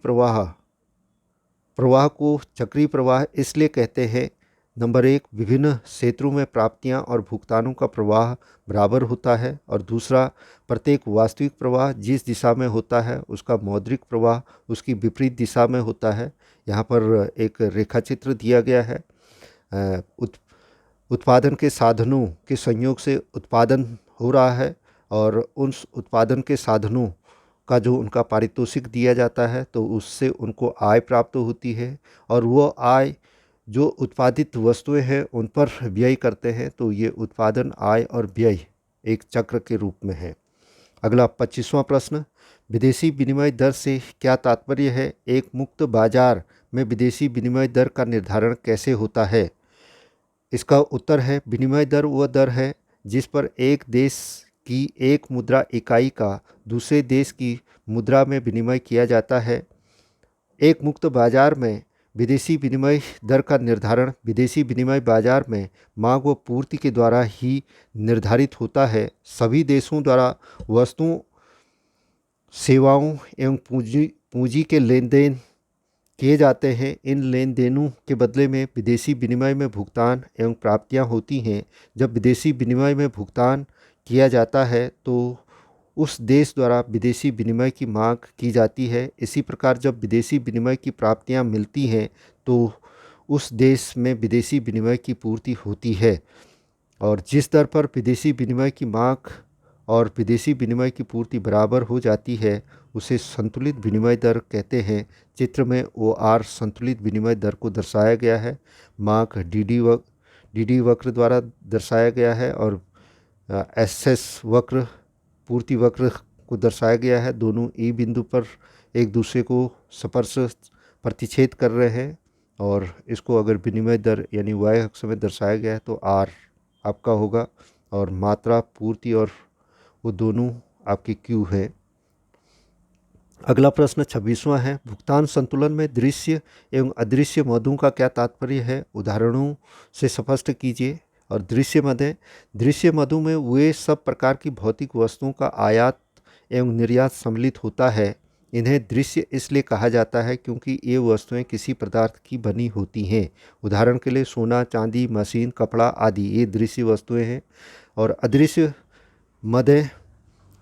प्रवाह को चक्रीय प्रवाह इसलिए कहते हैं, नंबर 1, विभिन्न क्षेत्रों में प्राप्तियां और भुगतानों का प्रवाह बराबर होता है। और दूसरा, प्रत्येक वास्तविक प्रवाह जिस दिशा में होता है उसका मौद्रिक प्रवाह उसकी विपरीत दिशा में होता है। यहाँ पर एक रेखाचित्र दिया गया है। उत्पादन के साधनों के संयोग से उत्पादन हो रहा है और उस उत्पादन के साधनों का जो उनका पारितोषिक दिया जाता है तो उससे उनको आय प्राप्त होती है। और वो आय जो उत्पादित वस्तुएं हैं उन पर व्यय करते हैं। तो ये उत्पादन, आय और व्यय एक चक्र के रूप में है। अगला 25वां प्रश्न, विदेशी विनिमय दर से क्या तात्पर्य है? एक मुक्त बाजार में विदेशी विनिमय दर का निर्धारण कैसे होता है? इसका उत्तर है, विनिमय दर वह दर है जिस पर एक देश की एक मुद्रा इकाई का दूसरे देश की मुद्रा में विनिमय किया जाता है। एक मुक्त बाजार में विदेशी विनिमय दर का निर्धारण विदेशी विनिमय बाजार में मांग व पूर्ति के द्वारा ही निर्धारित होता है। सभी देशों द्वारा वस्तुओं, सेवाओं एवं पूंजी के लेन देन किए जाते हैं। इन लेन देनों के बदले में विदेशी विनिमय में भुगतान एवं प्राप्तियां होती हैं। जब विदेशी विनिमय में भुगतान किया जाता है तो उस देश द्वारा विदेशी विनिमय की मांग की जाती है। इसी प्रकार जब विदेशी विनिमय की प्राप्तियां मिलती हैं तो उस देश में विदेशी विनिमय की पूर्ति होती है। और जिस दर पर विदेशी विनिमय की मांग और विदेशी विनिमय की पूर्ति बराबर हो जाती है उसे संतुलित विनिमय दर कहते हैं। चित्र में OR संतुलित विनिमय दर को दर्शाया गया है। मांग DD वक्र द्वारा दर्शाया गया है और SS वक्र पूर्ति वक्र को दर्शाया गया है। दोनों E बिंदु पर एक दूसरे को स्पर्श प्रतिच्छेद कर रहे हैं। और इसको अगर विनिमय दर यानी Y अक्ष में दर्शाया गया है तो R आपका होगा और मात्रा, पूर्ति और वो दोनों आपकी Q है। अगला प्रश्न 26वां है, भुगतान संतुलन में दृश्य एवं अदृश्य मदों का क्या तात्पर्य है? उदाहरणों से स्पष्ट कीजिए। और दृश्य मदों में वे सब प्रकार की भौतिक वस्तुओं का आयात एवं निर्यात सम्मिलित होता है। इन्हें दृश्य इसलिए कहा जाता है क्योंकि ये वस्तुएं किसी पदार्थ की बनी होती हैं। उदाहरण के लिए सोना, चांदी, मशीन, कपड़ा आदि ये दृश्य वस्तुएं हैं। और अदृश्य मद,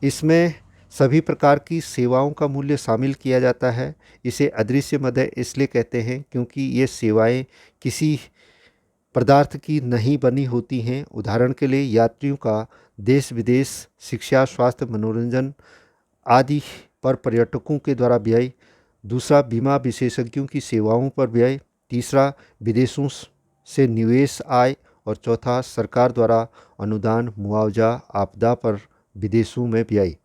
इसमें सभी प्रकार की सेवाओं का मूल्य शामिल किया जाता है। इसे अदृश्य मद इसलिए कहते हैं क्योंकि ये सेवाएं किसी पदार्थ की नहीं बनी होती हैं। उदाहरण के लिए यात्रियों का देश विदेश, शिक्षा, स्वास्थ्य, मनोरंजन आदि पर पर्यटकों के द्वारा व्यय। दूसरा, बीमा विशेषज्ञों की सेवाओं पर व्यय। तीसरा, विदेशों से निवेश आय। और चौथा, सरकार द्वारा अनुदान, मुआवजा, आपदा पर विदेशों में व्यय।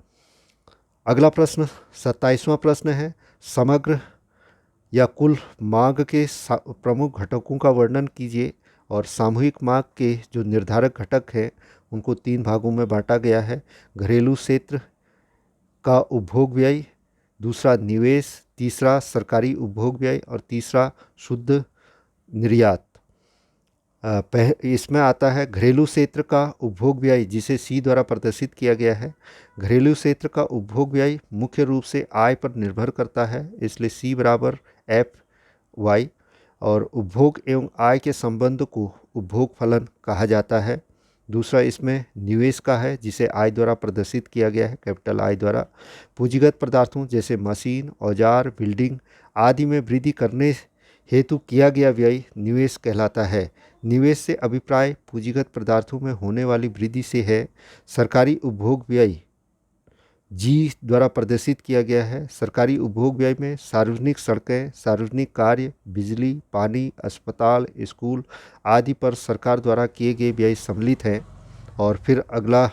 अगला प्रश्न 27वां प्रश्न है, समग्र या कुल मांग के प्रमुख घटकों का वर्णन कीजिए। और सामूहिक मांग के जो निर्धारक घटक हैं उनको 3 भागों में बांटा गया है। घरेलू क्षेत्र का उपभोग व्यय, दूसरा निवेश, तीसरा सरकारी उपभोग व्यय और तीसरा शुद्ध निर्यात। इसमें आता है घरेलू क्षेत्र का उपभोग व्यय, जिसे सी द्वारा प्रदर्शित किया गया है। घरेलू क्षेत्र का उपभोग व्यय मुख्य रूप से आय पर निर्भर करता है, इसलिए सी बराबर एफ वाई। और उपभोग एवं आय के संबंध को उपभोग फलन कहा जाता है। दूसरा इसमें निवेश का है, जिसे आय द्वारा प्रदर्शित किया गया है, कैपिटल आई द्वारा। पूंजीगत पदार्थों जैसे मशीन, औजार, बिल्डिंग आदि में वृद्धि करने हेतु किया गया व्यय निवेश कहलाता है। निवेश से अभिप्राय पूंजीगत पदार्थों में होने वाली वृद्धि से है। सरकारी उपभोग व्यय जी द्वारा प्रदर्शित किया गया है। सरकारी उपभोग व्यय में सार्वजनिक सड़कें, सार्वजनिक कार्य, बिजली, पानी, अस्पताल, स्कूल आदि पर सरकार द्वारा किए गए व्यय सम्मिलित हैं। और फिर अगला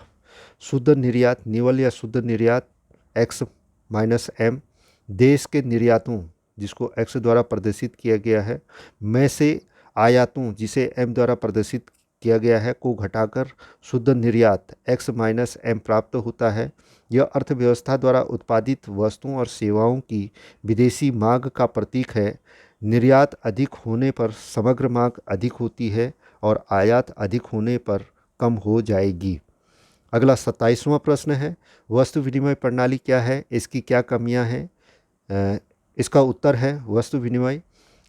शुद्ध निर्यात, निवल या शुद्ध निर्यात एक्स माइनस एम, देश के निर्यातों जिसको एक्स द्वारा प्रदर्शित किया गया है में से आयातों जिसे एम द्वारा प्रदर्शित किया गया है को घटाकर शुद्ध निर्यात एक्स माइनस एम प्राप्त होता है। यह अर्थव्यवस्था द्वारा उत्पादित वस्तुओं और सेवाओं की विदेशी मांग का प्रतीक है। निर्यात अधिक होने पर समग्र मांग अधिक होती है और आयात अधिक होने पर कम हो जाएगी। अगला 27वां प्रश्न है, वस्तु विनिमय प्रणाली क्या है, इसकी क्या कमियां हैं। इसका उत्तर है वस्तु विनिमय।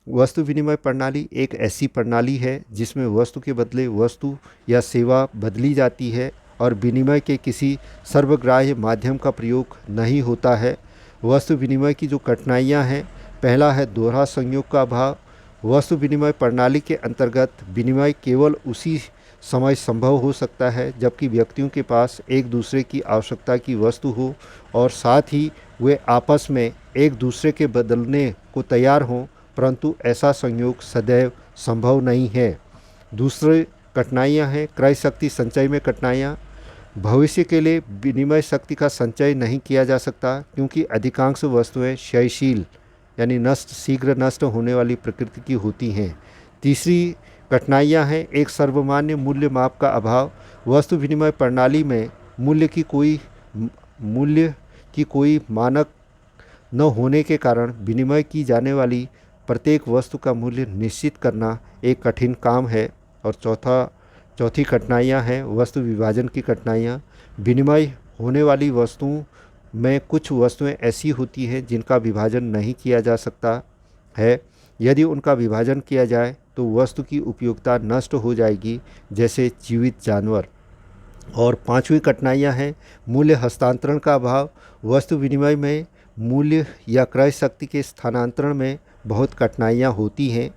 वस्तु विनिमय प्रणाली एक ऐसी प्रणाली है जिसमें वस्तु के बदले वस्तु या सेवा बदली जाती है और विनिमय के किसी सर्वग्राह्य माध्यम का प्रयोग नहीं होता है। वस्तु विनिमय की जो कठिनाइयां हैं, पहला है दोहरा संयोग का अभाव। वस्तु विनिमय प्रणाली के अंतर्गत विनिमय केवल उसी समय संभव हो सकता है जबकि व्यक्तियों के पास एक दूसरे की आवश्यकता की वस्तु हो और साथ ही वे आपस में एक दूसरे के बदलने को तैयार हों, परंतु ऐसा संयोग सदैव संभव नहीं है। दूसरी कठिनाइयाँ हैं क्रय शक्ति संचय में कठिनाइयाँ। भविष्य के लिए विनिमय शक्ति का संचय नहीं किया जा सकता क्योंकि अधिकांश वस्तुएं क्षयशील यानी शीघ्र नष्ट होने वाली प्रकृति की होती हैं। तीसरी कठिनाइयाँ हैं एक सर्वमान्य मूल्य माप का अभाव। वस्तु विनिमय प्रणाली में मूल्य की कोई मानक न होने के कारण विनिमय की जाने वाली प्रत्येक वस्तु का मूल्य निश्चित करना एक कठिन काम है। और चौथी कठिनाइयाँ हैं वस्तु विभाजन की कठिनाइयाँ। विनिमय होने वाली वस्तुओं में कुछ वस्तुएं ऐसी होती हैं जिनका विभाजन नहीं किया जा सकता है। यदि उनका विभाजन किया जाए तो वस्तु की उपयोगिता नष्ट हो जाएगी, जैसे जीवित जानवर। और पांचवी कठिनाइयाँ हैं मूल्य हस्तांतरण का अभाव। वस्तु विनिमय में मूल्य या क्रय शक्ति के स्थानांतरण में बहुत कठिनाइयाँ होती हैं।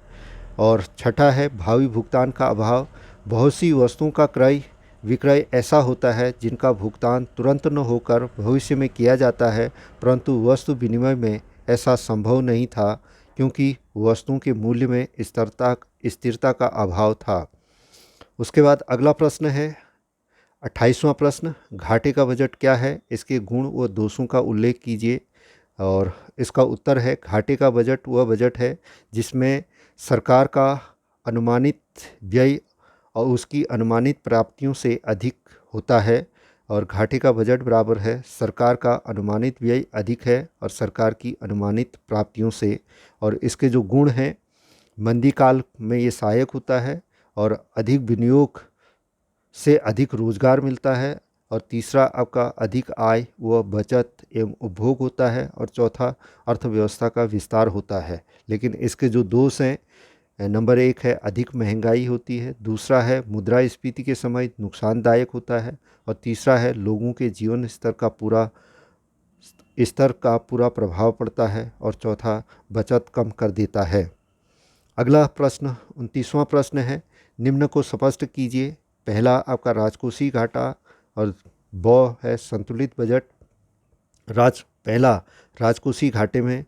और छठा है भावी भुगतान का अभाव। बहुत सी वस्तुओं का क्रय विक्रय ऐसा होता है जिनका भुगतान तुरंत न होकर भविष्य में किया जाता है, परंतु वस्तु विनिमय में ऐसा संभव नहीं था क्योंकि वस्तुओं के मूल्य में स्थिरता का अभाव था। उसके बाद अगला प्रश्न है 28वां प्रश्न, घाटे का बजट क्या है, इसके गुण व दोषों का उल्लेख कीजिए। और इसका उत्तर है घाटे का बजट वह बजट है जिसमें सरकार का अनुमानित व्यय और उसकी अनुमानित प्राप्तियों से अधिक होता है। और घाटे का बजट बराबर है सरकार का अनुमानित व्यय अधिक है और सरकार की अनुमानित प्राप्तियों से। और इसके जो गुण हैं, मंदी काल में ये सहायक होता है और अधिक विनियोग से अधिक रोजगार मिलता है। और तीसरा आपका अधिक आय व बचत एवं उपभोग होता है। और चौथा अर्थव्यवस्था का विस्तार होता है। लेकिन इसके जो दोष हैं, नंबर 1 है अधिक महंगाई होती है, दूसरा है मुद्रास्फीति के समय नुकसानदायक होता है और तीसरा है लोगों के जीवन स्तर का पूरा प्रभाव पड़ता है और चौथा बचत कम कर देता है। अगला प्रश्न 29वां प्रश्न है, निम्न को स्पष्ट कीजिए। पहला आपका राजकोषीय घाटा और ब है संतुलित बजट। पहला राजकोषीय घाटे में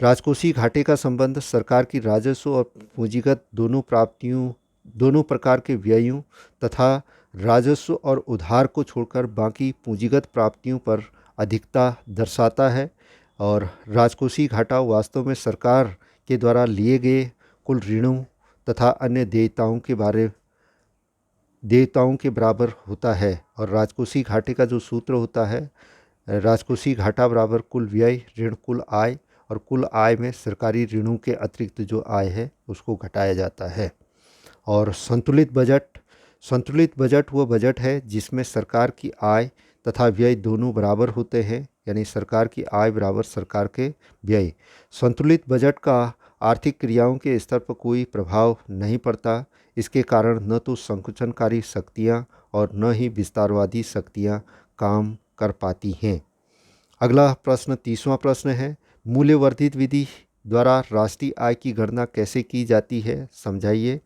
राजकोषीय घाटे का संबंध सरकार की राजस्व और पूंजीगत दोनों प्रकार के व्ययों तथा राजस्व और उधार को छोड़कर बाकी पूंजीगत प्राप्तियों पर अधिकता दर्शाता है। और राजकोषीय घाटा वास्तव में सरकार के द्वारा लिए गए कुल ऋणों तथा अन्य देयताओं के बराबर होता है। और राजकोषीय घाटे का जो सूत्र होता है, राजकोषीय घाटा बराबर कुल व्यय ऋण कुल आय, और कुल आय में सरकारी ऋणों के अतिरिक्त जो आय है उसको घटाया जाता है। और संतुलित बजट वो बजट है जिसमें सरकार की आय तथा व्यय दोनों बराबर होते हैं, यानी सरकार की आय बराबर सरकार के व्यय। संतुलित बजट का आर्थिक क्रियाओं के स्तर पर कोई प्रभाव नहीं पड़ता। इसके कारण न तो संकुचनकारी शक्तियाँ और न ही विस्तारवादी शक्तियाँ काम कर पाती हैं। अगला प्रश्न 30वां प्रश्न है, मूल्यवर्धित विधि द्वारा राष्ट्रीय आय की गणना कैसे की जाती है, समझाइए।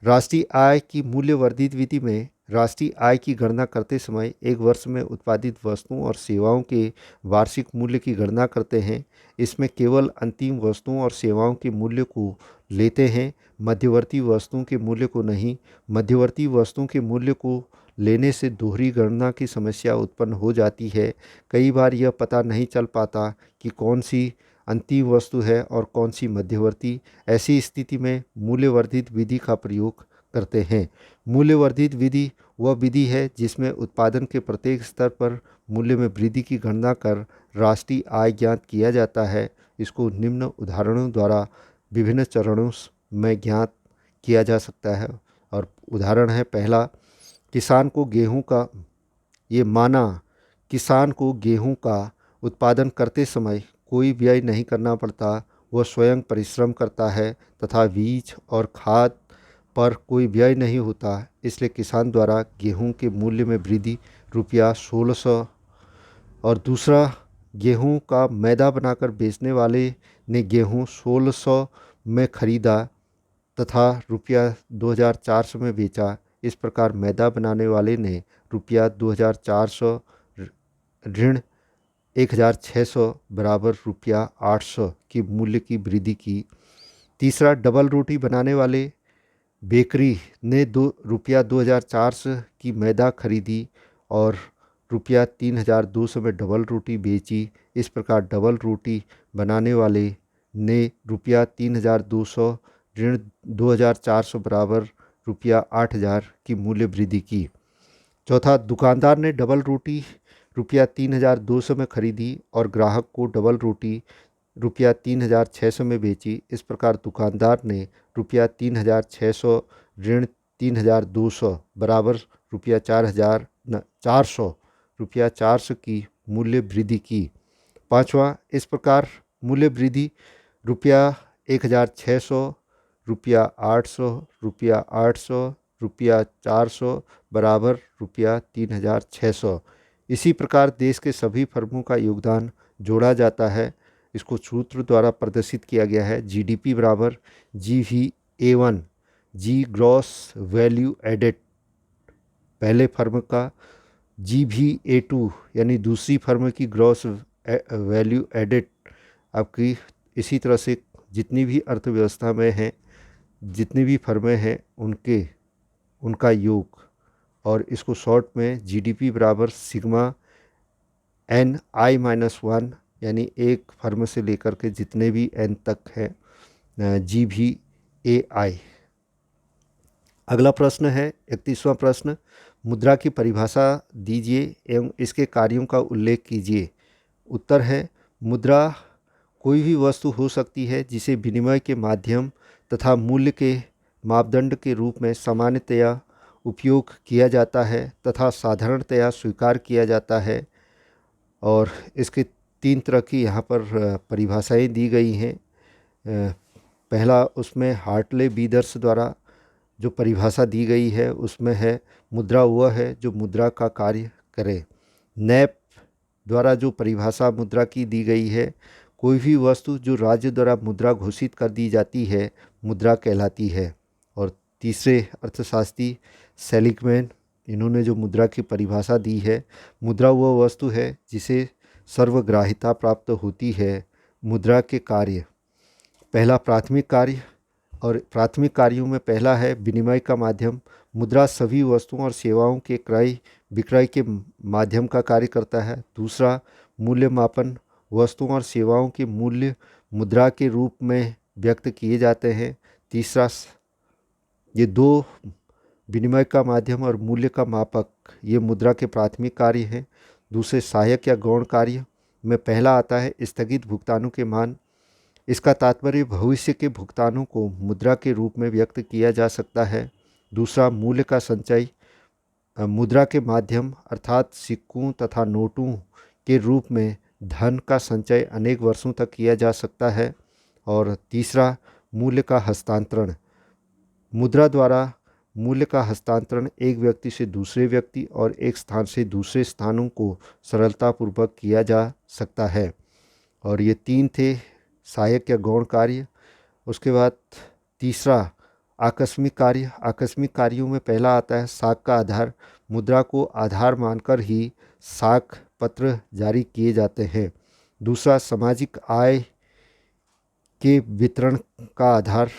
राष्ट्रीय आय की मूल्यवर्धित विधि में राष्ट्रीय आय की गणना करते समय एक वर्ष में उत्पादित वस्तुओं और सेवाओं के वार्षिक मूल्य की गणना करते हैं। इसमें केवल अंतिम वस्तुओं और सेवाओं के मूल्य को लेते हैं, मध्यवर्ती वस्तुओं के मूल्य को नहीं। मध्यवर्ती वस्तुओं के मूल्य को लेने से दोहरी गणना की समस्या उत्पन्न हो जाती है। कई बार यह पता नहीं चल पाता कि कौन सी अंतिम वस्तु है और कौन सी मध्यवर्ती। ऐसी स्थिति में मूल्यवर्धित विधि का प्रयोग करते हैं। मूल्यवर्धित विधि वह विधि है जिसमें उत्पादन के प्रत्येक स्तर पर मूल्य में वृद्धि की गणना कर राष्ट्रीय आय ज्ञात किया जाता है। इसको निम्न उदाहरणों द्वारा विभिन्न चरणों में ज्ञात किया जा सकता है। और उदाहरण है पहला, किसान को गेहूं का उत्पादन करते समय कोई व्यय नहीं करना पड़ता। वह स्वयं परिश्रम करता है तथा बीज और खाद पर कोई व्यय नहीं होता। इसलिए किसान द्वारा गेहूं के मूल्य में वृद्धि रुपया 1600। और दूसरा, गेहूं का मैदा बनाकर बेचने वाले ने गेहूं 1600 में खरीदा तथा रुपया 2400 में बेचा। इस प्रकार मैदा बनाने वाले ने रुपया 2400 ऋण 1600 बराबर रुपया 800 की मूल्य की वृद्धि की। तीसरा, डबल रोटी बनाने वाले बेकरी ने रुपया 2400 की मैदा खरीदी और रुपया 3200 में डबल रोटी बेची। इस प्रकार डबल रोटी बनाने वाले ने रुपया 3200 ऋण 2400 बराबर रुपया 8000 की मूल्य वृद्धि की। चौथा, दुकानदार ने डबल रोटी रुपया 3200 में खरीदी और ग्राहक को डबल रोटी रुपया 3600 में बेची। इस प्रकार दुकानदार ने रुपया 3600 ऋण 3200 बराबर रुपया 400 की मूल्य वृद्धि की। पाँचवा, इस प्रकार मूल्य वृद्धि रुपया 1600 रुपया 800 रुपया 800 रुपया 400 बराबर रुपया 3600। इसी प्रकार देश के सभी फर्मों का योगदान जोड़ा जाता है। इसको सूत्र द्वारा प्रदर्शित किया गया है। जीडीपी बराबर GVA1, जी ग्रॉस वैल्यू एडेड पहले फर्म का, GVA2 यानी दूसरी फर्म की ग्रॉस वैल्यू एडेड आपकी। इसी तरह से जितनी भी अर्थव्यवस्था में हैं, जितनी भी फर्में हैं उनका योग। और इसको शॉर्ट में जीडीपी बराबर सिग्मा NI-1 यानी एक फर्म से लेकर के जितने भी N तक है GVAI। अगला प्रश्न है 31वां प्रश्न, मुद्रा की परिभाषा दीजिए एवं इसके कार्यों का उल्लेख कीजिए। उत्तर है, मुद्रा कोई भी वस्तु हो सकती है जिसे विनिमय के माध्यम तथा मूल्य के मापदंड के रूप में सामान्यतया उपयोग किया जाता है तथा साधारणतया स्वीकार किया जाता है। और इसके 3 तरह की यहाँ पर परिभाषाएं दी गई हैं। पहला, उसमें हार्टले बीदर्स द्वारा जो परिभाषा दी गई है उसमें है, मुद्रा वह है जो मुद्रा का कार्य करे। नैप द्वारा जो परिभाषा मुद्रा की दी गई है, कोई भी वस्तु जो राज्य द्वारा मुद्रा घोषित कर दी जाती है मुद्रा कहलाती है। और तीसरे अर्थशास्त्री सेलिगमैन, इन्होंने जो मुद्रा की परिभाषा दी है, मुद्रा वह वस्तु है जिसे सर्वग्राहिता प्राप्त होती है। मुद्रा के कार्य, पहला प्राथमिक कार्य, और प्राथमिक कार्यों में पहला है विनिमय का माध्यम। मुद्रा सभी वस्तुओं और सेवाओं के क्रय विक्रय के माध्यम का कार्य करता है। दूसरा, मूल्य मापन, वस्तुओं और सेवाओं के मूल्य मुद्रा के रूप में व्यक्त किए जाते हैं। तीसरा, ये 2 विनिमय का माध्यम और मूल्य का मापक, ये मुद्रा के प्राथमिक कार्य हैं। दूसरे, सहायक या गौण कार्य में पहला आता है स्थगित भुगतानों के मान, इसका तात्पर्य भविष्य के भुगतानों को मुद्रा के रूप में व्यक्त किया जा सकता है। दूसरा, मूल्य का संचय मुद्रा के माध्यम अर्थात सिक्कों तथा नोटों के रूप में धन का संचय अनेक वर्षों तक किया जा सकता है। और तीसरा, मूल्य का हस्तांतरण। मुद्रा द्वारा मूल्य का हस्तांतरण एक व्यक्ति से दूसरे व्यक्ति और एक स्थान से दूसरे स्थानों को सरलतापूर्वक किया जा सकता है। और ये तीन थे सहायक या गौण कार्य। उसके बाद तीसरा, आकस्मिक कार्य। आकस्मिक कार्यों में पहला आता है साख का आधार। मुद्रा को आधार मानकर ही साख पत्र जारी किए जाते हैं। दूसरा, सामाजिक आय के वितरण का आधार।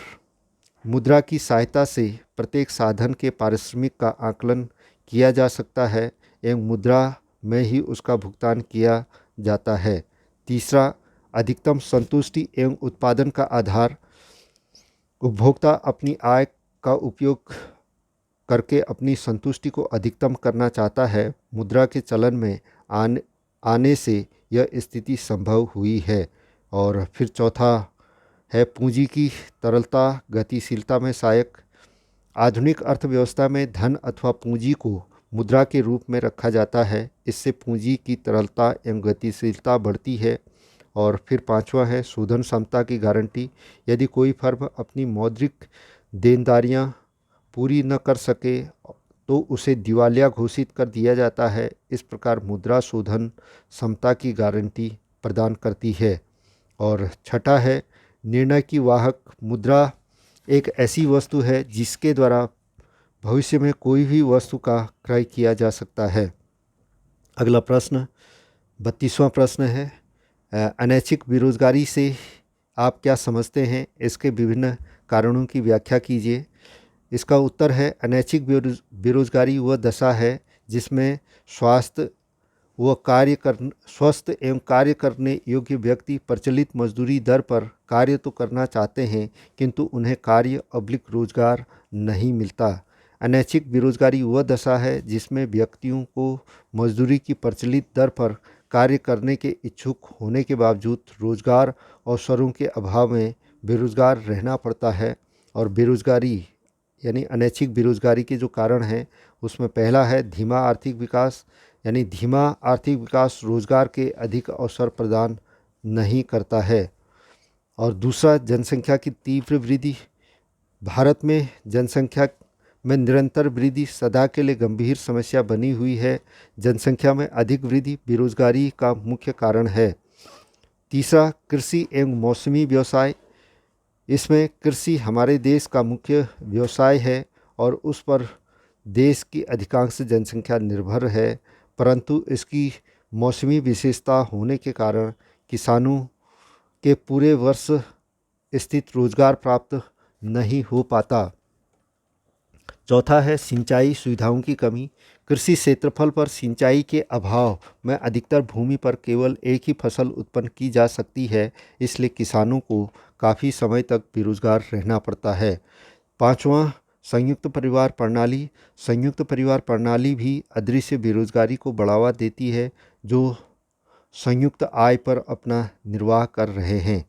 मुद्रा की सहायता से प्रत्येक साधन के पारिश्रमिक का आकलन किया जा सकता है एवं मुद्रा में ही उसका भुगतान किया जाता है। तीसरा, अधिकतम संतुष्टि एवं उत्पादन का आधार। उपभोक्ता अपनी आय का उपयोग करके अपनी संतुष्टि को अधिकतम करना चाहता है। मुद्रा के चलन में आने से यह स्थिति संभव हुई है। और फिर चौथा है पूंजी की तरलता गतिशीलता में सहायक। आधुनिक अर्थव्यवस्था में धन अथवा पूंजी को मुद्रा के रूप में रखा जाता है। इससे पूंजी की तरलता एवं गतिशीलता बढ़ती है। और फिर पांचवा है शोधन क्षमता की गारंटी। यदि कोई फर्म अपनी मौद्रिक देनदारियां पूरी न कर सके तो उसे दिवालिया घोषित कर दिया जाता है। इस प्रकार मुद्रा शोधन क्षमता की गारंटी प्रदान करती है। और छठा है निर्णय की वाहक। मुद्रा एक ऐसी वस्तु है जिसके द्वारा भविष्य में कोई भी वस्तु का क्रय किया जा सकता है। अगला प्रश्न 32वां प्रश्न है, अनैच्छिक बेरोजगारी से आप क्या समझते हैं? इसके विभिन्न कारणों की व्याख्या कीजिए। इसका उत्तर है अनैच्छिक बेरोजगारी वह दशा है जिसमें स्वस्थ एवं कार्य करने योग्य व्यक्ति प्रचलित मजदूरी दर पर कार्य तो करना चाहते हैं किंतु उन्हें कार्य अब्लिक रोजगार नहीं मिलता। अनैच्छिक बेरोजगारी वह दशा है जिसमें व्यक्तियों को मजदूरी की प्रचलित दर पर कार्य करने के इच्छुक होने के बावजूद रोजगार अवसरों के अभाव में बेरोजगार रहना पड़ता है। और बेरोजगारी यानी अनैच्छिक बेरोजगारी के जो कारण हैं उसमें पहला है धीमा आर्थिक विकास। यानी धीमा आर्थिक विकास रोजगार के अधिक अवसर प्रदान नहीं करता है। और दूसरा, जनसंख्या की तीव्र वृद्धि। भारत में जनसंख्या में निरंतर वृद्धि सदा के लिए गंभीर समस्या बनी हुई है। जनसंख्या में अधिक वृद्धि बेरोजगारी का मुख्य कारण है। तीसरा, कृषि एवं मौसमी व्यवसाय। इसमें कृषि हमारे देश का मुख्य व्यवसाय है और उस पर देश की अधिकांश जनसंख्या निर्भर है, परंतु इसकी मौसमी विशेषता होने के कारण किसानों के पूरे वर्ष स्थित रोजगार प्राप्त नहीं हो पाता। चौथा है सिंचाई सुविधाओं की कमी। कृषि क्षेत्रफल पर सिंचाई के अभाव में अधिकतर भूमि पर केवल एक ही फसल उत्पन्न की जा सकती है, इसलिए किसानों को काफ़ी समय तक बेरोजगार रहना पड़ता है। पांचवा, संयुक्त परिवार प्रणाली। संयुक्त परिवार प्रणाली भी अदृश्य बेरोजगारी को बढ़ावा देती है जो संयुक्त आय पर अपना निर्वाह कर रहे हैं।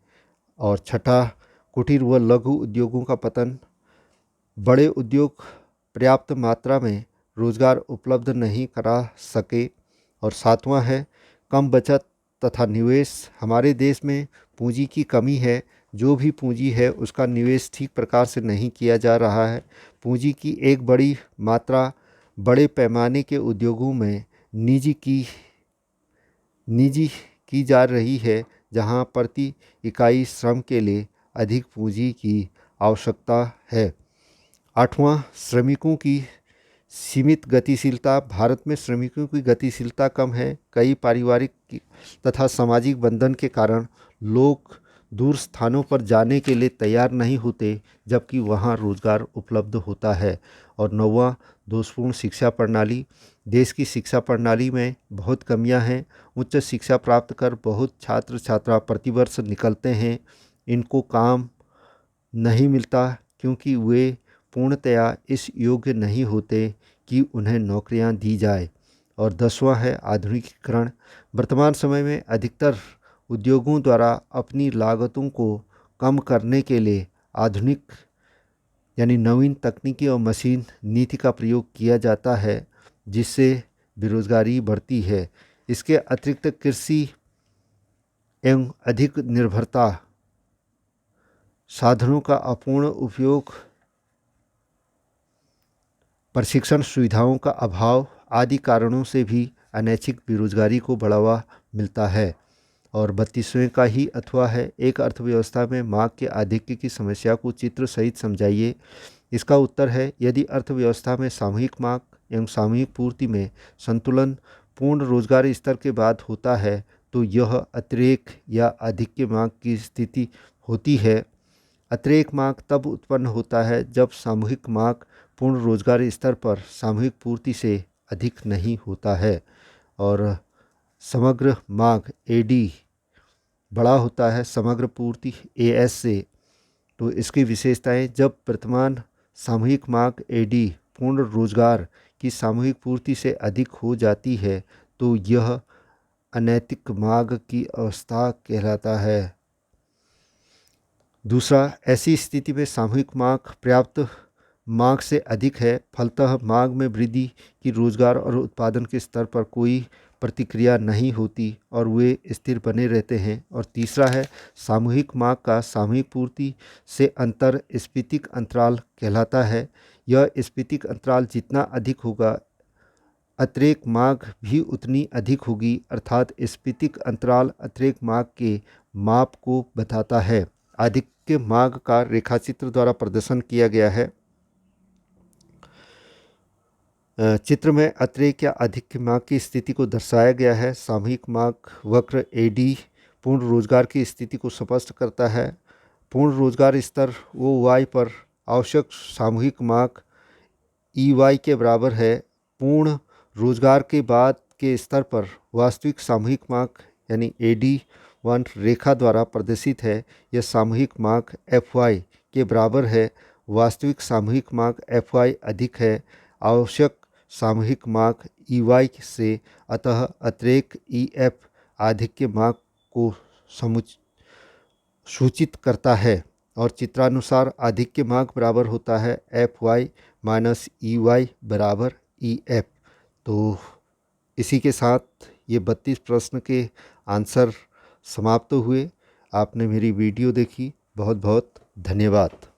और छठा, कुटीर व लघु उद्योगों का पतन। बड़े उद्योग पर्याप्त मात्रा में रोजगार उपलब्ध नहीं करा सके। और सातवां है कम बचत तथा निवेश। हमारे देश में पूंजी की कमी है, जो भी पूंजी है उसका निवेश ठीक प्रकार से नहीं किया जा रहा है। पूंजी की एक बड़ी मात्रा बड़े पैमाने के उद्योगों में निजी की जा रही है, जहां प्रति इकाई श्रम के लिए अधिक पूंजी की आवश्यकता है। आठवां, श्रमिकों की सीमित गतिशीलता। भारत में श्रमिकों की गतिशीलता कम है। कई पारिवारिक तथा सामाजिक बंधन के कारण लोग दूर स्थानों पर जाने के लिए तैयार नहीं होते, जबकि वहां रोजगार उपलब्ध होता है। और नौवां, दोषपूर्ण शिक्षा प्रणाली। देश की शिक्षा प्रणाली में बहुत कमियां हैं। उच्च शिक्षा प्राप्त कर बहुत छात्र छात्रा प्रतिवर्ष निकलते हैं, इनको काम नहीं मिलता क्योंकि वे पूर्णतया इस योग्य नहीं होते कि उन्हें नौकरियां दी जाए। और 10वां है आधुनिकीकरण। वर्तमान समय में अधिकतर उद्योगों द्वारा अपनी लागतों को कम करने के लिए आधुनिक यानी नवीन तकनीकी और मशीन नीति का प्रयोग किया जाता है, जिससे बेरोजगारी बढ़ती है। इसके अतिरिक्त कृषि एवं अधिक निर्भरता, साधनों का अपूर्ण उपयोग, प्रशिक्षण सुविधाओं का अभाव आदि कारणों से भी अनैच्छिक बेरोजगारी को बढ़ावा मिलता है। और 32वें का ही अथवा है, एक अर्थव्यवस्था में मांग के आधिक्य की समस्या को चित्र सहित समझाइए। इसका उत्तर है, यदि अर्थव्यवस्था में सामूहिक मांग एवं सामूहिक पूर्ति में संतुलन पूर्ण रोजगार स्तर के बाद होता है तो यह अतिरेक या आधिक्य मांग की स्थिति होती है। अतिरेक मांग तब उत्पन्न होता है जब सामूहिक मांग पूर्ण रोजगार स्तर पर सामूहिक पूर्ति से अधिक नहीं होता है और समग्र मांग एडी बड़ा होता है समग्र पूर्ति एएस से। तो इसकी विशेषताएं, जब वर्तमान सामूहिक मांग एडी पूर्ण रोजगार की सामूहिक पूर्ति से अधिक हो जाती है तो यह अनैतिक मांग की अवस्था कहलाता है। दूसरा, ऐसी स्थिति में सामूहिक मांग पर्याप्त मांग से अधिक है, फलतः मांग में वृद्धि की रोजगार और उत्पादन के स्तर पर कोई प्रतिक्रिया नहीं होती और वे स्थिर बने रहते हैं। और तीसरा है, सामूहिक मांग का सामूहिक पूर्ति से अंतर स्फीतिक अंतराल कहलाता है। यह स्फीतिक अंतराल जितना अधिक होगा, अतिरेक मांग भी उतनी अधिक होगी, अर्थात स्फीतिक अंतराल अतिरेक मांग के माप को बताता है। आधिक्य मांग का रेखाचित्र द्वारा प्रदर्शन किया गया है। चित्र में अतिरेक या आधिक्य मांग की स्थिति को दर्शाया गया है। सामूहिक मांग वक्र एडी पूर्ण रोजगार की स्थिति को स्पष्ट करता है। पूर्ण रोजगार स्तर ओ वाई पर आवश्यक सामूहिक मांग ई वाई के बराबर है। पूर्ण रोजगार के बाद के स्तर पर वास्तविक सामूहिक मांग यानी एडी 1 रेखा द्वारा प्रदर्शित है। यह सामूहिक मांग एफ वाई के बराबर है। वास्तविक सामूहिक मांग एफ वाई अधिक है आवश्यक सामूहिक मांग ई वाई से, अतः अतिरेक ई एफ आधिक्य मांग को सूचित करता है और चित्रानुसार आधिक्य मांग बराबर होता है F Y minus E Y बराबर ई एफ। तो इसी के साथ ये 32 प्रश्न के आंसर समाप्त हुए। आपने मेरी वीडियो देखी, बहुत बहुत धन्यवाद।